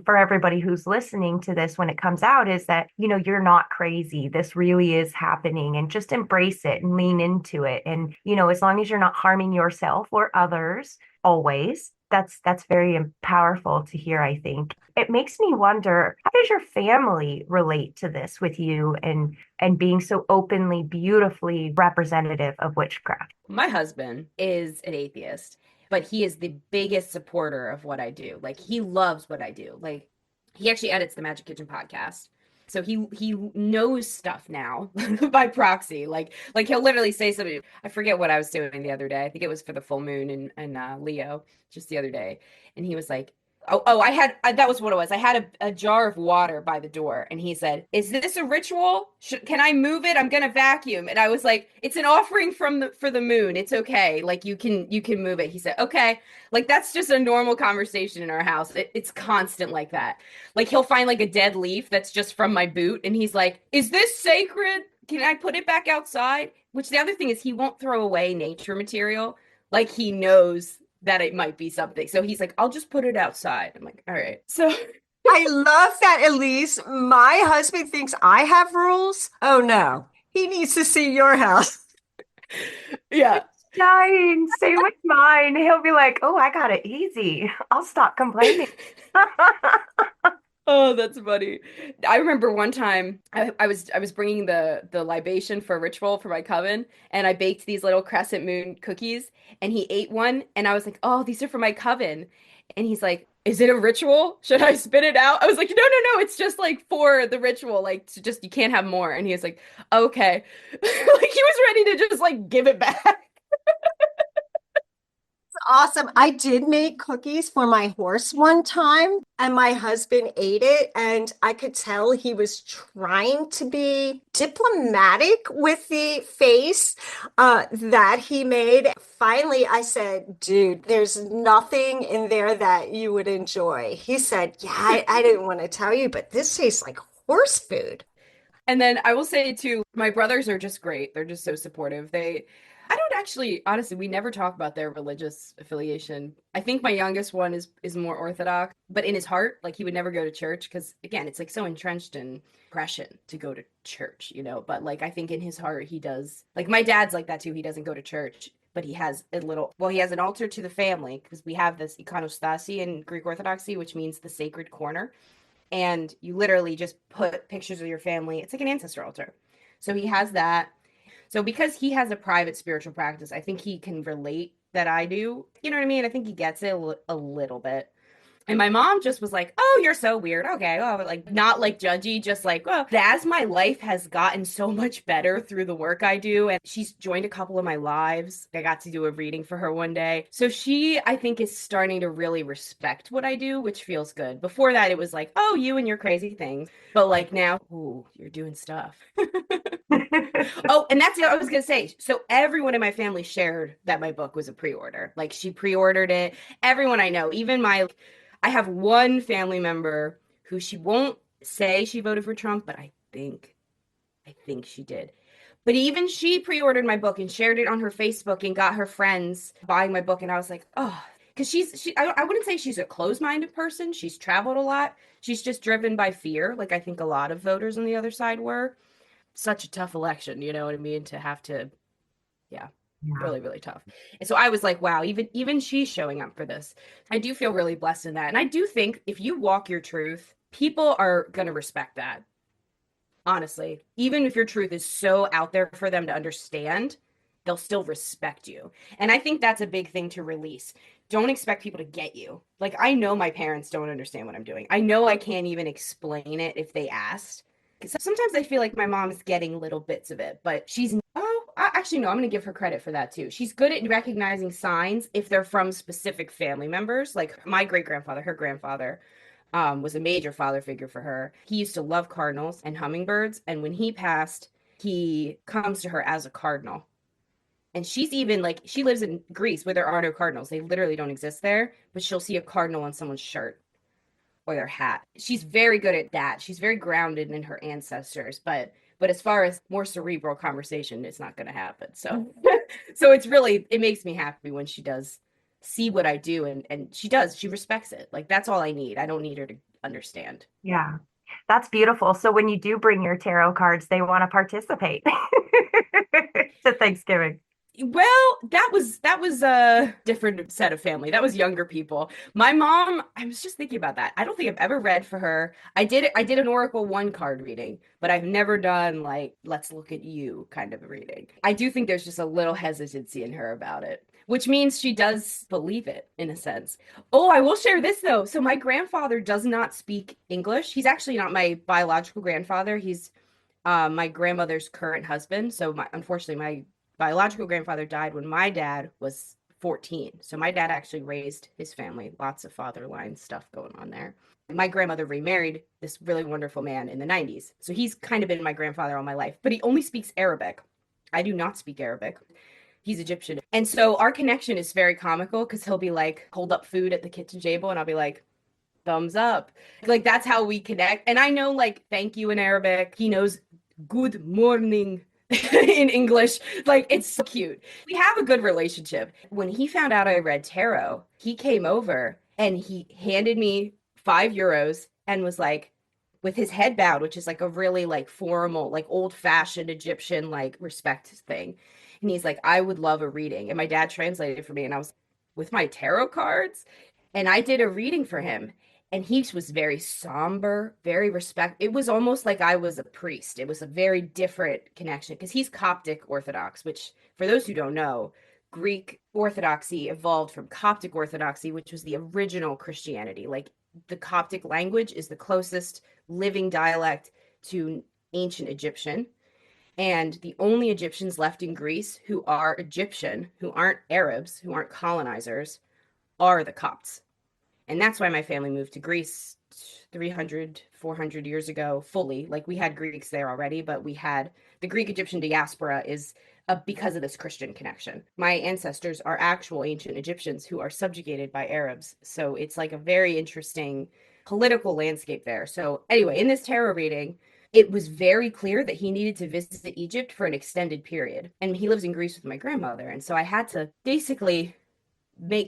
for everybody who's listening to this when it comes out is that, you're not crazy. This really is happening and just embrace it and lean into it. And, as long as you're not harming yourself or others, always, that's very powerful to hear, I think. It makes me wonder, how does your family relate to this with you and being so openly, beautifully representative of witchcraft? My husband is an atheist, but he is the biggest supporter of what I do. Like he loves what I do. Like he actually edits the Magic Kitchen podcast. So he knows stuff now by proxy. Like he'll literally say something. I forget what I was doing the other day. I think it was for the full moon in Leo just the other day. And he was like, that was what it was. I had a jar of water by the door, and he said, "Is this a ritual? Can I move it? I'm gonna vacuum." And I was like, "It's an offering for the moon. It's okay. Like you can move it." He said, "Okay." Like that's just a normal conversation in our house. It's constant like that. Like he'll find like a dead leaf that's just from my boot, and he's like, "Is this sacred? Can I put it back outside?" Which the other thing is, he won't throw away nature material. Like he knows that it might be something. So he's like, I'll just put it outside. I'm like, all right. So I love that, Elise. My husband thinks I have rules. Oh no, he needs to see your house. yeah. Dying. Same with mine. He'll be like, "Oh, I got it easy. I'll stop complaining." Oh, that's funny. I remember one time I was bringing the libation for a ritual for my coven, and I baked these little crescent moon cookies, and he ate one, and I was like, "Oh, these are for my coven," and he's like, "Is it a ritual? Should I spit it out?" I was like, "No, no, no, it's just like for the ritual, like to just you can't have more," and he was like, "Okay," like he was ready to just like give it back. awesome. I did make cookies for my horse one time, and my husband ate it, and I could tell he was trying to be diplomatic with the face that he made. Finally, I said, dude, there's nothing in there that you would enjoy. He said, yeah, I didn't want to tell you, but this tastes like horse food. And then I will say too, my brothers are just great. They're just so supportive. I don't actually, honestly, we never talk about their religious affiliation. I think my youngest one is more Orthodox, but in his heart, like he would never go to church because again, it's like so entrenched in oppression to go to church, you know. But like I think in his heart he does. Like my dad's like that too. He doesn't go to church, but he has a little. Well, he has an altar to the family because we have this ikonostasi in Greek Orthodoxy, which means the sacred corner, and you literally just put pictures of your family. It's like an ancestor altar. So he has that. So because he has a private spiritual practice, I think he can relate that I do. You know what I mean? I think he gets it a little bit. And my mom just was like, "Oh, you're so weird." Okay, oh, like not like judgy, just like, "Well, as my life has gotten so much better through the work I do, and she's joined a couple of my lives. I got to do a reading for her one day. So she, I think, is starting to really respect what I do, which feels good. Before that, it was like, "Oh, you and your crazy things." But like now, ooh, you're doing stuff. Oh, and that's what I was gonna say. So everyone in my family shared that my book was a pre-order. Like she pre-ordered it. Everyone I know, even my I have one family member who she won't say she voted for Trump, but I think she did. But even she pre-ordered my book and shared it on her Facebook and got her friends buying my book, and I was like, oh, because I wouldn't say she's a closed-minded person. She's traveled a lot. She's just driven by fear, like I think a lot of voters on the other side were. Such a tough election, you know what I mean? To have to, yeah, Yeah. really, really tough. And so I was like, wow, even she's showing up for this. I do feel really blessed in that. And I do think if you walk your truth, people are gonna respect that. Honestly. Even if your truth is so out there for them to understand, they'll still respect you. And I think that's a big thing to release. Don't expect people to get you. Like I know my parents don't understand what I'm doing. I know I can't even explain it if they asked. Sometimes I feel like my mom's getting little bits of it, but actually, no, I'm going to give her credit for that too. She's good at recognizing signs if they're from specific family members. Like my great grandfather, her grandfather, was a major father figure for her. He used to love cardinals and hummingbirds. And when he passed, he comes to her as a cardinal. And she's even like, she lives in Greece where there are no cardinals. They literally don't exist there, but she'll see a cardinal on someone's shirt or their hat. She's very good at that. She's very grounded in her ancestors, but as far as more cerebral conversation, it's not going to happen. So so it makes me happy when she does see what I do, and she respects it. Like that's all I need. I don't need her to understand. Yeah. That's beautiful. So when you do bring your tarot cards, they want to participate to Thanksgiving. Well, that was a different set of family. That was younger people. My mom, I was just thinking about that. I don't think I've ever read for her. I did an Oracle one card reading, but I've never done like let's look at you kind of a reading. I do think there's just a little hesitancy in her about it, which means she does believe it in a sense. Oh, I will share this though. So my grandfather does not speak English. He's actually not my biological grandfather. He's my grandmother's current husband. So unfortunately, my biological grandfather died when my dad was 14. So my dad actually raised his family, lots of father line stuff going on there. My grandmother remarried this really wonderful man in the 90s. So he's kind of been my grandfather all my life, but he only speaks Arabic. I do not speak Arabic. He's Egyptian. And so our connection is very comical because he'll be like, hold up food at the kitchen table, and I'll be like, thumbs up. Like that's how we connect. And I know like thank you in Arabic. He knows good morning in English. Like it's so cute. We have a good relationship. When he found out I read tarot, he came over and he handed me €5 and was like with his head bowed, which is like a really like formal, like old-fashioned Egyptian like respect thing. And he's like, I would love a reading. And my dad translated it for me and I was with my tarot cards and I did a reading for him and he was very somber, very respect. It was almost like I was a priest. It was a very different connection because he's Coptic Orthodox, which for those who don't know, Greek Orthodoxy evolved from Coptic Orthodoxy, which was the original Christianity. Like the Coptic language is the closest living dialect to ancient Egyptian. And the only Egyptians left in Greece who are Egyptian, who aren't Arabs, who aren't colonizers, are the Copts. And that's why my family moved to Greece 300, 400 years ago fully. Like we had Greeks there already, but we had the Greek Egyptian diaspora is because of this Christian connection. My ancestors are actual ancient Egyptians who are subjugated by Arabs. So it's like a very interesting political landscape there. So, anyway, in this tarot reading, it was very clear that he needed to visit Egypt for an extended period. And he lives in Greece with my grandmother. And so I had to basically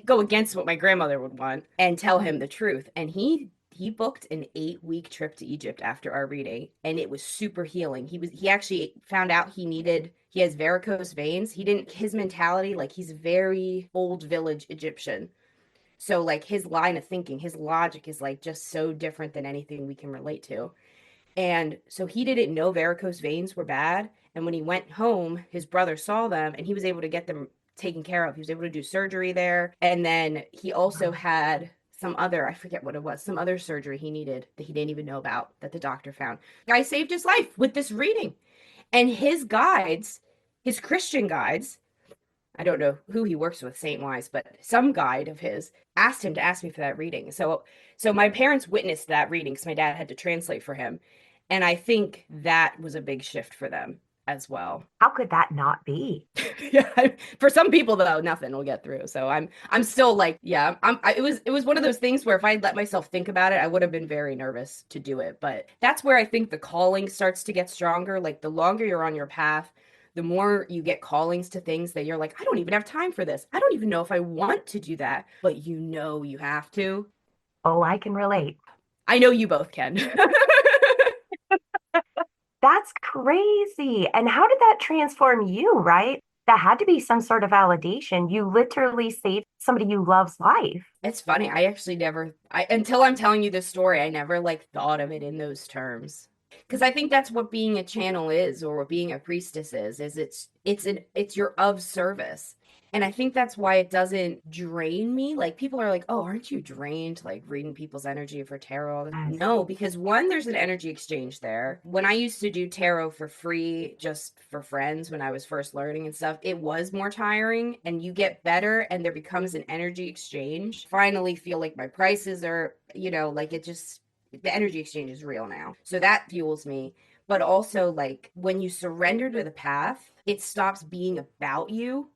go against what my grandmother would want and tell him the truth. And he booked an 8-week trip to Egypt after our reading, and it was super healing. He actually found out he has varicose veins. His mentality, like he's very old village Egyptian. So like his line of thinking, his logic is like just so different than anything we can relate to. And so he didn't know varicose veins were bad. And when he went home, his brother saw them and he was able to get them taken care of. He was able to do surgery there. And then he also had I forget what it was, some other surgery he needed that he didn't even know about that the doctor found. Guy saved his life with this reading. And his guides, his Christian guides, I don't know who he works with Saint Wise, but some guide of his asked him to ask me for that reading. So my parents witnessed that reading because my dad had to translate for him. And I think that was a big shift for them as well. How could that not be? Yeah, for some people though, nothing will get through. So I'm still like, yeah, it was one of those things where if I'd let myself think about it, I would have been very nervous to do it. But that's where I think the calling starts to get stronger. Like the longer you're on your path, the more you get callings to things that you're like, I don't even have time for this. I don't even know if I want to do that, but you know you have to. Oh, I can relate. I know you both can. That's crazy. And how did that transform you, right? That had to be some sort of validation. You literally saved somebody you love's life. It's funny. I actually never, until I'm telling you this story, I never like thought of it in those terms. Because I think that's what being a channel is, or what being a priestess is it's your of service. And I think that's why it doesn't drain me. Like people are like, "Oh, aren't you drained like reading people's energy for tarot?" Yes. No, because one, there's an energy exchange there. When I used to do tarot for free, just for friends, when I was first learning and stuff, it was more tiring. And you get better, and there becomes an energy exchange. Finally, feel like my prices are, like it just the energy exchange is real now. So that fuels me. But also, like, when you surrender to the path, it stops being about you.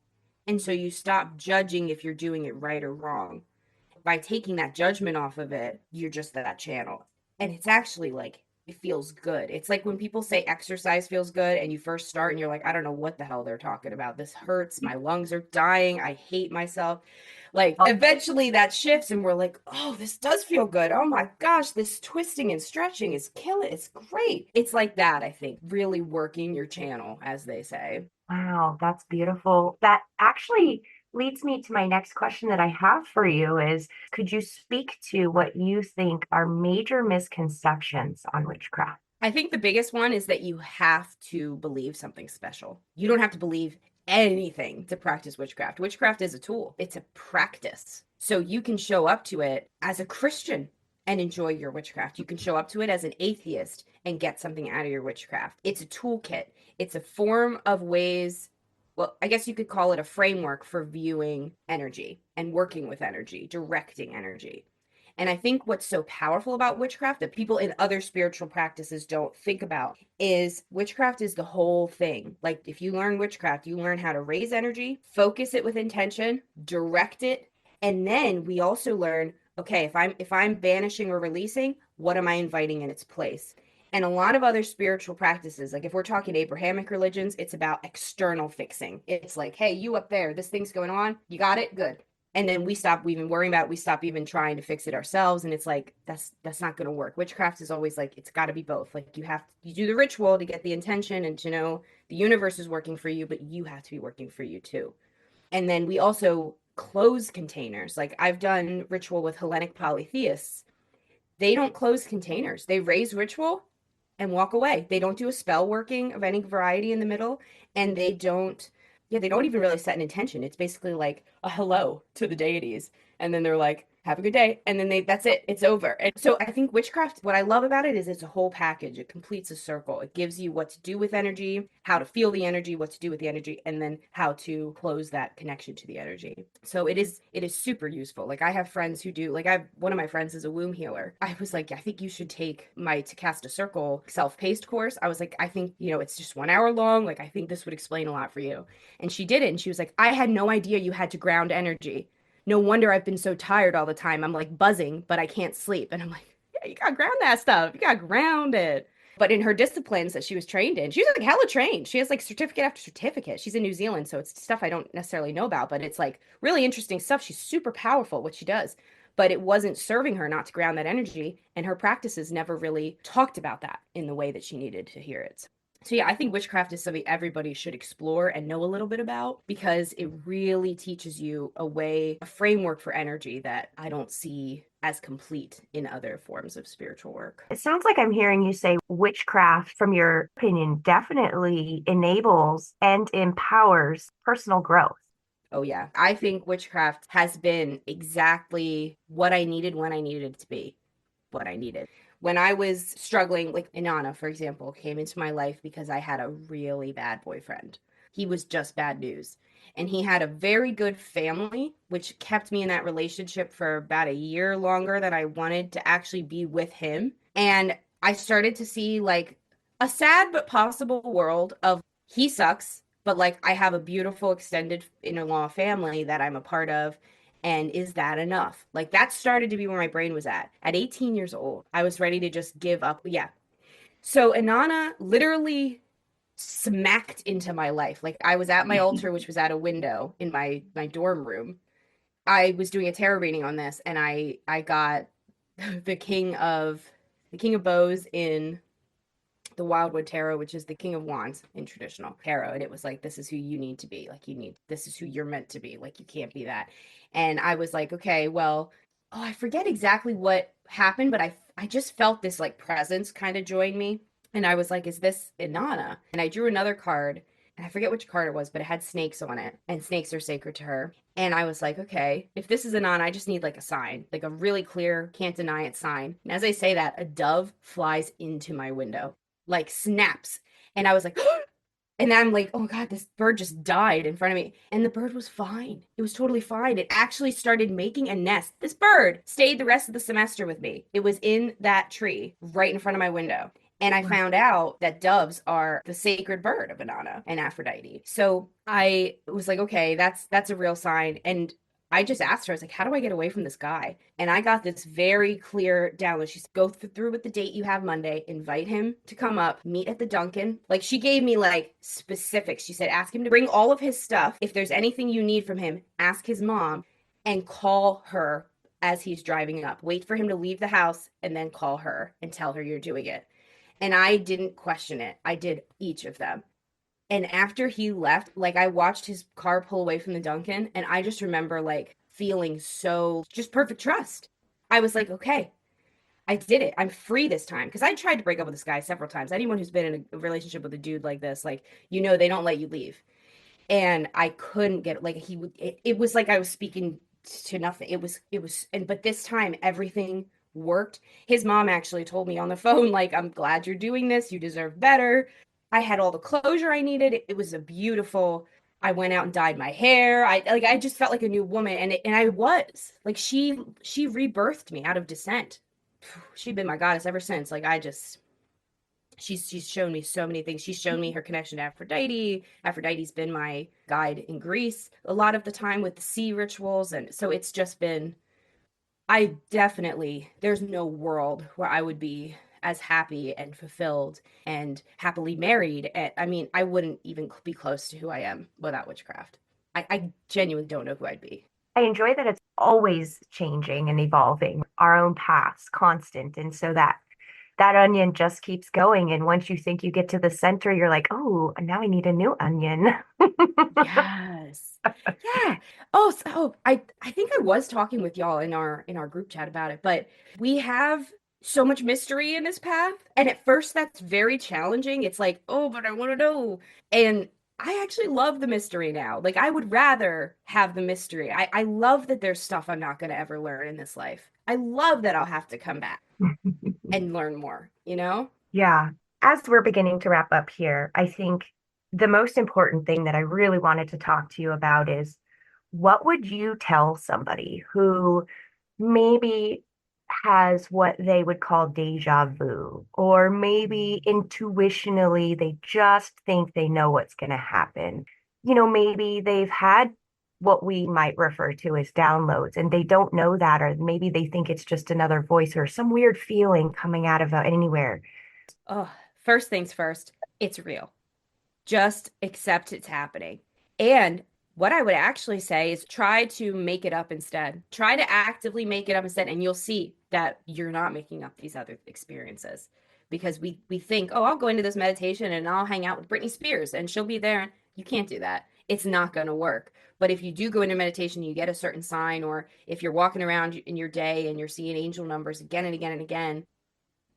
And so you stop judging if you're doing it right or wrong. By taking that judgment off of it, you're just that channel. And it's actually like, it feels good. It's like when people say exercise feels good and you first start and you're like, I don't know what the hell they're talking about. This hurts. My lungs are dying. I hate myself. Like eventually that shifts and we're like, oh, this does feel good. Oh my gosh, this twisting and stretching is killing. It's great. It's like that, I think, really working your channel, as they say. Wow, that's beautiful. That actually leads me to my next question that I have for you is, could you speak to what you think are major misconceptions on witchcraft? I think the biggest one is that you have to believe something special. You don't have to believe anything to practice witchcraft. Witchcraft is a tool, it's a practice. So you can show up to it as a Christian and enjoy your witchcraft. You can show up to it as an atheist and get something out of your witchcraft. It's a toolkit, it's a form of ways. Well, I guess you could call it a framework for viewing energy and working with energy, directing energy. And I think what's so powerful about witchcraft that people in other spiritual practices don't think about is witchcraft is the whole thing. Like if you learn witchcraft, you learn how to raise energy, focus it with intention, direct it, and then we also learn, okay, if I'm banishing or releasing, what am I inviting in its place? And a lot of other spiritual practices, like if we're talking Abrahamic religions, it's about external fixing. It's like, hey, you up there, this thing's going on, you got it, good. And then we stop even worrying about it. We stop even trying to fix it ourselves. And it's like, that's not going to work. Witchcraft is always like, it's got to be both. Like you do the ritual to get the intention and to know the universe is working for you, but you have to be working for you too. And then we also close containers. Like I've done ritual with Hellenic polytheists. They don't close containers. They raise ritual and walk away. They don't do a spell working of any variety in the middle. And they don't even really set an intention. It's basically like a hello to the deities. And then they're like, have a good day. And then that's it. It's over. And so I think witchcraft, what I love about it is it's a whole package. It completes a circle. It gives you what to do with energy, how to feel the energy, what to do with the energy, and then how to close that connection to the energy. So it is super useful. Like I have friends who do, like one of my friends is a womb healer. I was like, I think you should take my To Cast a Circle self-paced course. I was like, I think, it's just 1 hour long. Like I think this would explain a lot for you. And she did it. And she was like, I had no idea you had to ground energy. No wonder I've been so tired all the time. I'm like buzzing, but I can't sleep. And I'm like, yeah, you gotta ground that stuff. You gotta ground it. But in her disciplines that she was trained in, she's like hella trained. She has like certificate after certificate. She's in New Zealand, so it's stuff I don't necessarily know about, but it's like really interesting stuff. She's super powerful, what she does. But it wasn't serving her not to ground that energy, and her practices never really talked about that in the way that she needed to hear it. So yeah, I think witchcraft is something everybody should explore and know a little bit about because it really teaches you a framework for energy that I don't see as complete in other forms of spiritual work. It sounds like I'm hearing you say witchcraft, from your opinion, definitely enables and empowers personal growth. Oh yeah, I think witchcraft has been exactly what I needed when I needed it to be what I needed. When I was struggling, like Inanna, for example, came into my life because I had a really bad boyfriend. He was just bad news. And he had a very good family, which kept me in that relationship for about a year longer than I wanted to actually be with him. And I started to see like a sad but possible world of he sucks, but like I have a beautiful extended in-law family that I'm a part of, and is that enough? Like that started to be where my brain was at. At 18 years old, I was ready to just give up. Yeah. So Inanna literally smacked into my life. Like I was at my altar, which was at a window in my dorm room. I was doing a tarot reading on this, and I got the king of bows in the Wildwood Tarot, which is the King of Wands in traditional tarot. And it was like, this is who you need to be. Like, this is who you're meant to be. Like, you can't be that. And I was like, okay, well, I forget exactly what happened, but I just felt this like presence kind of join me. And I was like, is this Inanna? And I drew another card, and I forget which card it was, but it had snakes on it, and snakes are sacred to her. And I was like, okay, if this is Inanna, I just need like a sign, like a really clear, can't deny it sign. And as I say that, a dove flies into my window, like snaps. And I was like, and I'm like, oh God, this bird just died in front of me. And the bird was fine. It was totally fine. It actually started making a nest. This bird stayed the rest of the semester with me. It was in that tree right in front of my window. And I found out that doves are the sacred bird of Inanna and Aphrodite. So I was like, okay, that's a real sign. And I just asked her, I was like, how do I get away from this guy? And I got this very clear download. She's go through with the date you have Monday, invite him to come up, meet at the Dunkin'. Like she gave me like specifics. She said, ask him to bring all of his stuff. If there's anything you need from him, ask his mom and call her as he's driving up. Wait for him to leave the house and then call her and tell her you're doing it. And I didn't question it. I did each of them. And after he left, like I watched his car pull away from the Dunkin', and I just remember like feeling so just perfect trust. I was like, okay, I did it. I'm free this time. Because I tried to break up with this guy several times. Anyone who's been in a relationship with a dude like this, like, they don't let you leave. And I couldn't get like he would it was like I was speaking to nothing. But this time everything worked. His mom actually told me on the phone, like, I'm glad you're doing this. You deserve better. I had all the closure I needed. It was a beautiful. I went out and dyed my hair. I just felt like a new woman, and I was like she rebirthed me out of descent. She'd been my goddess ever since. Like I just she's shown me so many things. She's shown me her connection to Aphrodite. Aphrodite's been my guide in Greece a lot of the time with the sea rituals, and so it's just been. I definitely, there's no world where I would be as happy and fulfilled and happily married. I mean, I wouldn't even be close to who I am without witchcraft. I genuinely don't know who I'd be. I enjoy that it's always changing and evolving, our own paths, constant. And so that onion just keeps going. And once you think you get to the center, you're like, oh, now I need a new onion. Yes. Yeah. I think I was talking with y'all in our group chat about it, but we have so much mystery in this path. And at first that's very challenging. It's like, oh, but I want to know. And I actually love the mystery now. Like, I would rather have the mystery. I love that there's stuff I'm not going to ever learn in this life. I love that I'll have to come back and learn more, you know? Yeah. As we're beginning to wrap up here, I think the most important thing that I really wanted to talk to you about is what would you tell somebody who maybe has what they would call deja vu, or maybe intuitionally they just think they know what's going to happen? Maybe they've had what we might refer to as downloads and they don't know that, or maybe they think it's just another voice or some weird feeling coming out of anywhere. Oh, first things first, it's real. Just accept it's happening. And what I would actually say is try to make it up instead. Try to actively make it up instead, and you'll see that you're not making up these other experiences. Because we think, oh, I'll go into this meditation and I'll hang out with Britney Spears and she'll be there. You can't do that. It's not going to work. But if you do go into meditation, you get a certain sign, or if you're walking around in your day and you're seeing angel numbers again and again and again,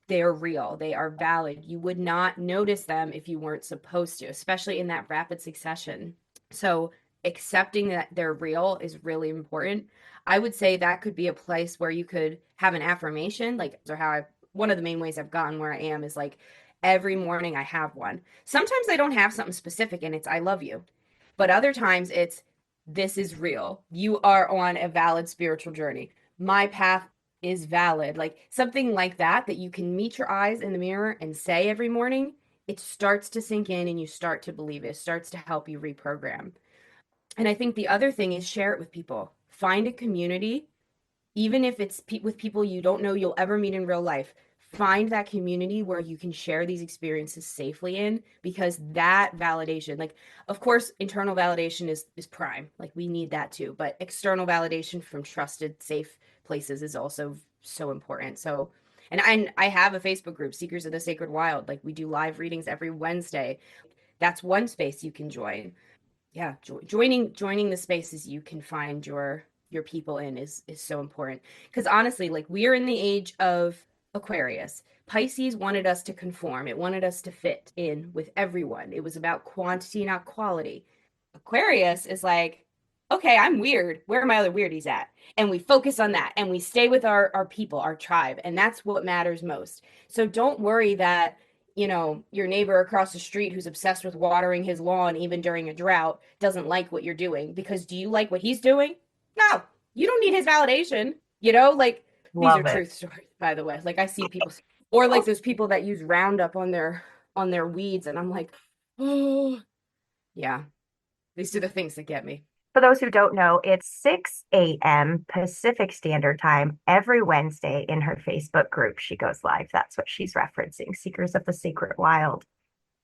they're real, they are valid. You would not notice them if you weren't supposed to, especially in that rapid succession. So accepting that they're real is really important. I would say that could be a place where you could have an affirmation, like, or how I, one of the main ways I've gotten where I am is like every morning I have one. Sometimes I don't have something specific and it's I love you, but other times it's this is real, you are on a valid spiritual journey, my path is valid, like something like that, that you can meet your eyes in the mirror and say every morning. It starts to sink in and you start to believe it. It starts to help you reprogram. And I think the other thing is share it with people. Find a community, even if it's with people you don't know you'll ever meet in real life. Find that community where you can share these experiences safely in, because that validation, like, of course, internal validation is prime. Like, we need that too, but external validation from trusted, safe places is also so important. So, and I have a Facebook group, Seekers of the Sacred Wild. Like, we do live readings every Wednesday. That's one space you can join. Yeah, joining the spaces you can find your people in is so important, because honestly, like, we are in the age of Aquarius. Pisces wanted us to conform, it wanted us to fit in with everyone. It was about quantity, not quality. Aquarius is like, okay, I'm weird, where are my other weirdies at? And we focus on that and we stay with our people, our tribe, and that's what matters most. So don't worry that, your neighbor across the street who's obsessed with watering his lawn even during a drought doesn't like what you're doing. Because do you like what he's doing? No, you don't need his validation. Like, these are Love it. truth stories, by the way. Like, I see people, or like those people that use Roundup on their weeds, and I'm like, oh, yeah, these are the things that get me. For those who don't know, it's 6 a.m. Pacific Standard Time every Wednesday in her Facebook group. She goes live. That's what she's referencing, Seekers of the Sacred Wild.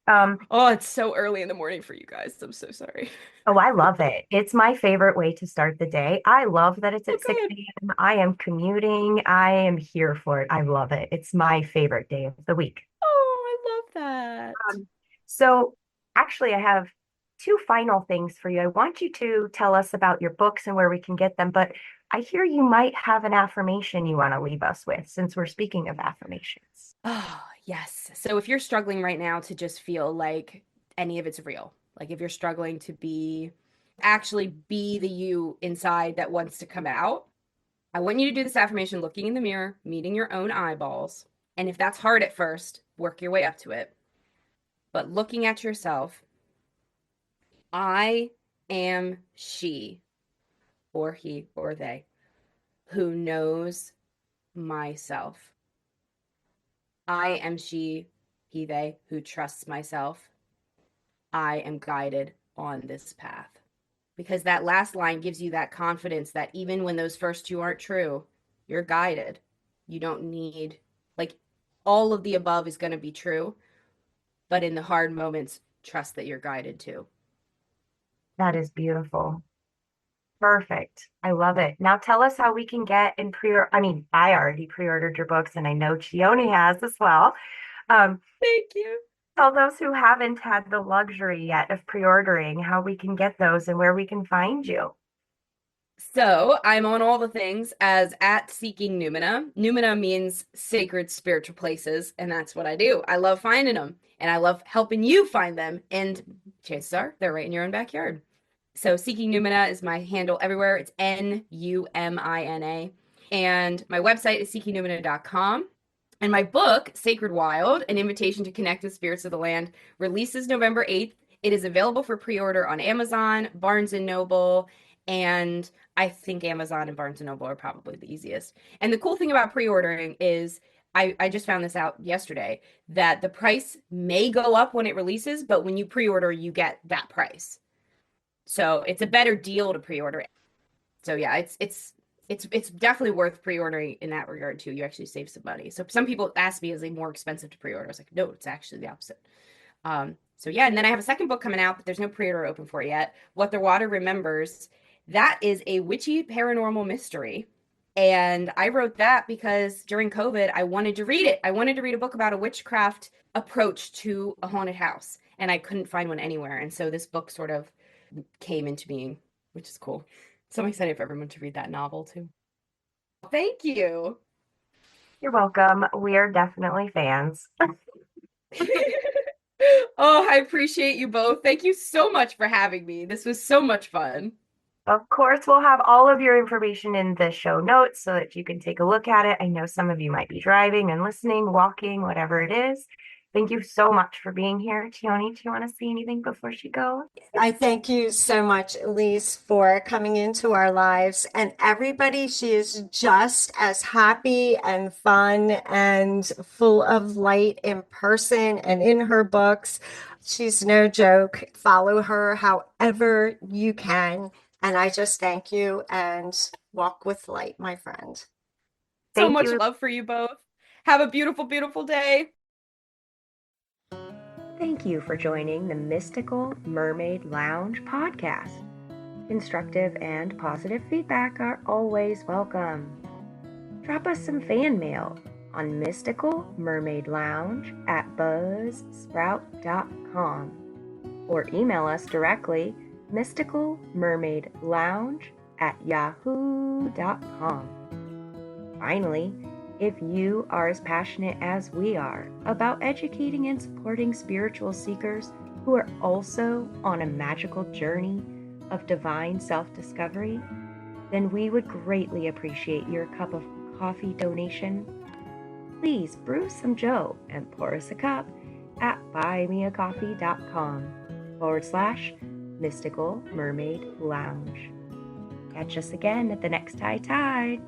Oh, it's so early in the morning for you guys. I'm so sorry. Oh, I love it. It's my favorite way to start the day. I love that it's Oh, at 6 good. a.m. I am commuting. I am here for it. I love it. It's my favorite day of the week. Oh, I love that. So actually, I have two final things for you. I want you to tell us about your books and where we can get them, but I hear you might have an affirmation you want to leave us with since we're speaking of affirmations. Oh, yes. So if you're struggling right now to just feel like any of it's real, like if you're struggling to actually be the you inside that wants to come out, I want you to do this affirmation looking in the mirror, meeting your own eyeballs. And if that's hard at first, work your way up to it. But looking at yourself, I am she, or he, or they, who knows myself. I am she, he, they, who trusts myself. I am guided on this path. Because that last line gives you that confidence that even when those first two aren't true, you're guided. You don't need, like, all of the above is going to be true, but in the hard moments, trust that you're guided too. That is beautiful. Perfect. I love it. Now tell us how we can get and I mean, I already pre-ordered your books and I know Chione has as well. Um, Thank you. Tell those who haven't had the luxury yet of pre-ordering how we can get those and where we can find you. So I'm on all the things as at Seeking Numina. Numina means sacred spiritual places, and that's what I do. I love finding them. And I love helping you find them. And chances are they're right in your own backyard. So Seeking Numina is my handle everywhere. It's Numina. And my website is seekingnumina.com. And my book, Sacred Wild, An Invitation to Connect with Spirits of the Land, releases November 8th. It is available for pre-order on Amazon, Barnes & Noble, and I think Amazon and Barnes & Noble are probably the easiest. And the cool thing about pre-ordering is I just found this out yesterday, that the price may go up when it releases, but when you pre-order, you get that price. So it's a better deal to pre-order. So yeah, it's definitely worth pre-ordering in that regard too. You actually save some money. So some people ask me, is it more expensive to pre-order? I was like, no, it's actually the opposite. So yeah, and then I have a second book coming out, but there's no pre-order open for it yet. What the Water Remembers. That is a witchy paranormal mystery. And I wrote that because during COVID, I wanted to read it. I wanted to read a book about a witchcraft approach to a haunted house, and I couldn't find one anywhere. And so this book sort of came into being, which is cool. So I'm excited for everyone to read that novel too. Thank you. You're welcome. We are definitely fans. Oh, I appreciate you both. Thank you so much for having me. This was so much fun. Of course, we'll have all of your information in the show notes so that you can take a look at it. I know some of you might be driving and listening, walking, whatever it is. Thank you so much for being here. Tioni, do you want to say anything before she goes? I thank you so much, Elyse, for coming into our lives. And everybody, she is just as happy and fun and full of light in person and in her books. She's no joke. Follow her however you can. And I just thank you and walk with light, my friend. So Thank much you. love for you both. Have a beautiful, beautiful day. Thank you for joining the Mystical Mermaid Lounge podcast. Constructive and positive feedback are always welcome. Drop us some fan mail on mysticalmermaidlounge@buzzsprout.com or email us directly mysticalmermaidlounge@yahoo.com. Finally, if you are as passionate as we are about educating and supporting spiritual seekers who are also on a magical journey of divine self-discovery, then we would greatly appreciate your cup of coffee donation. Please brew some joe and pour us a cup at buymeacoffee.com/Mystical Mermaid Lounge. Catch us again at the next high tide.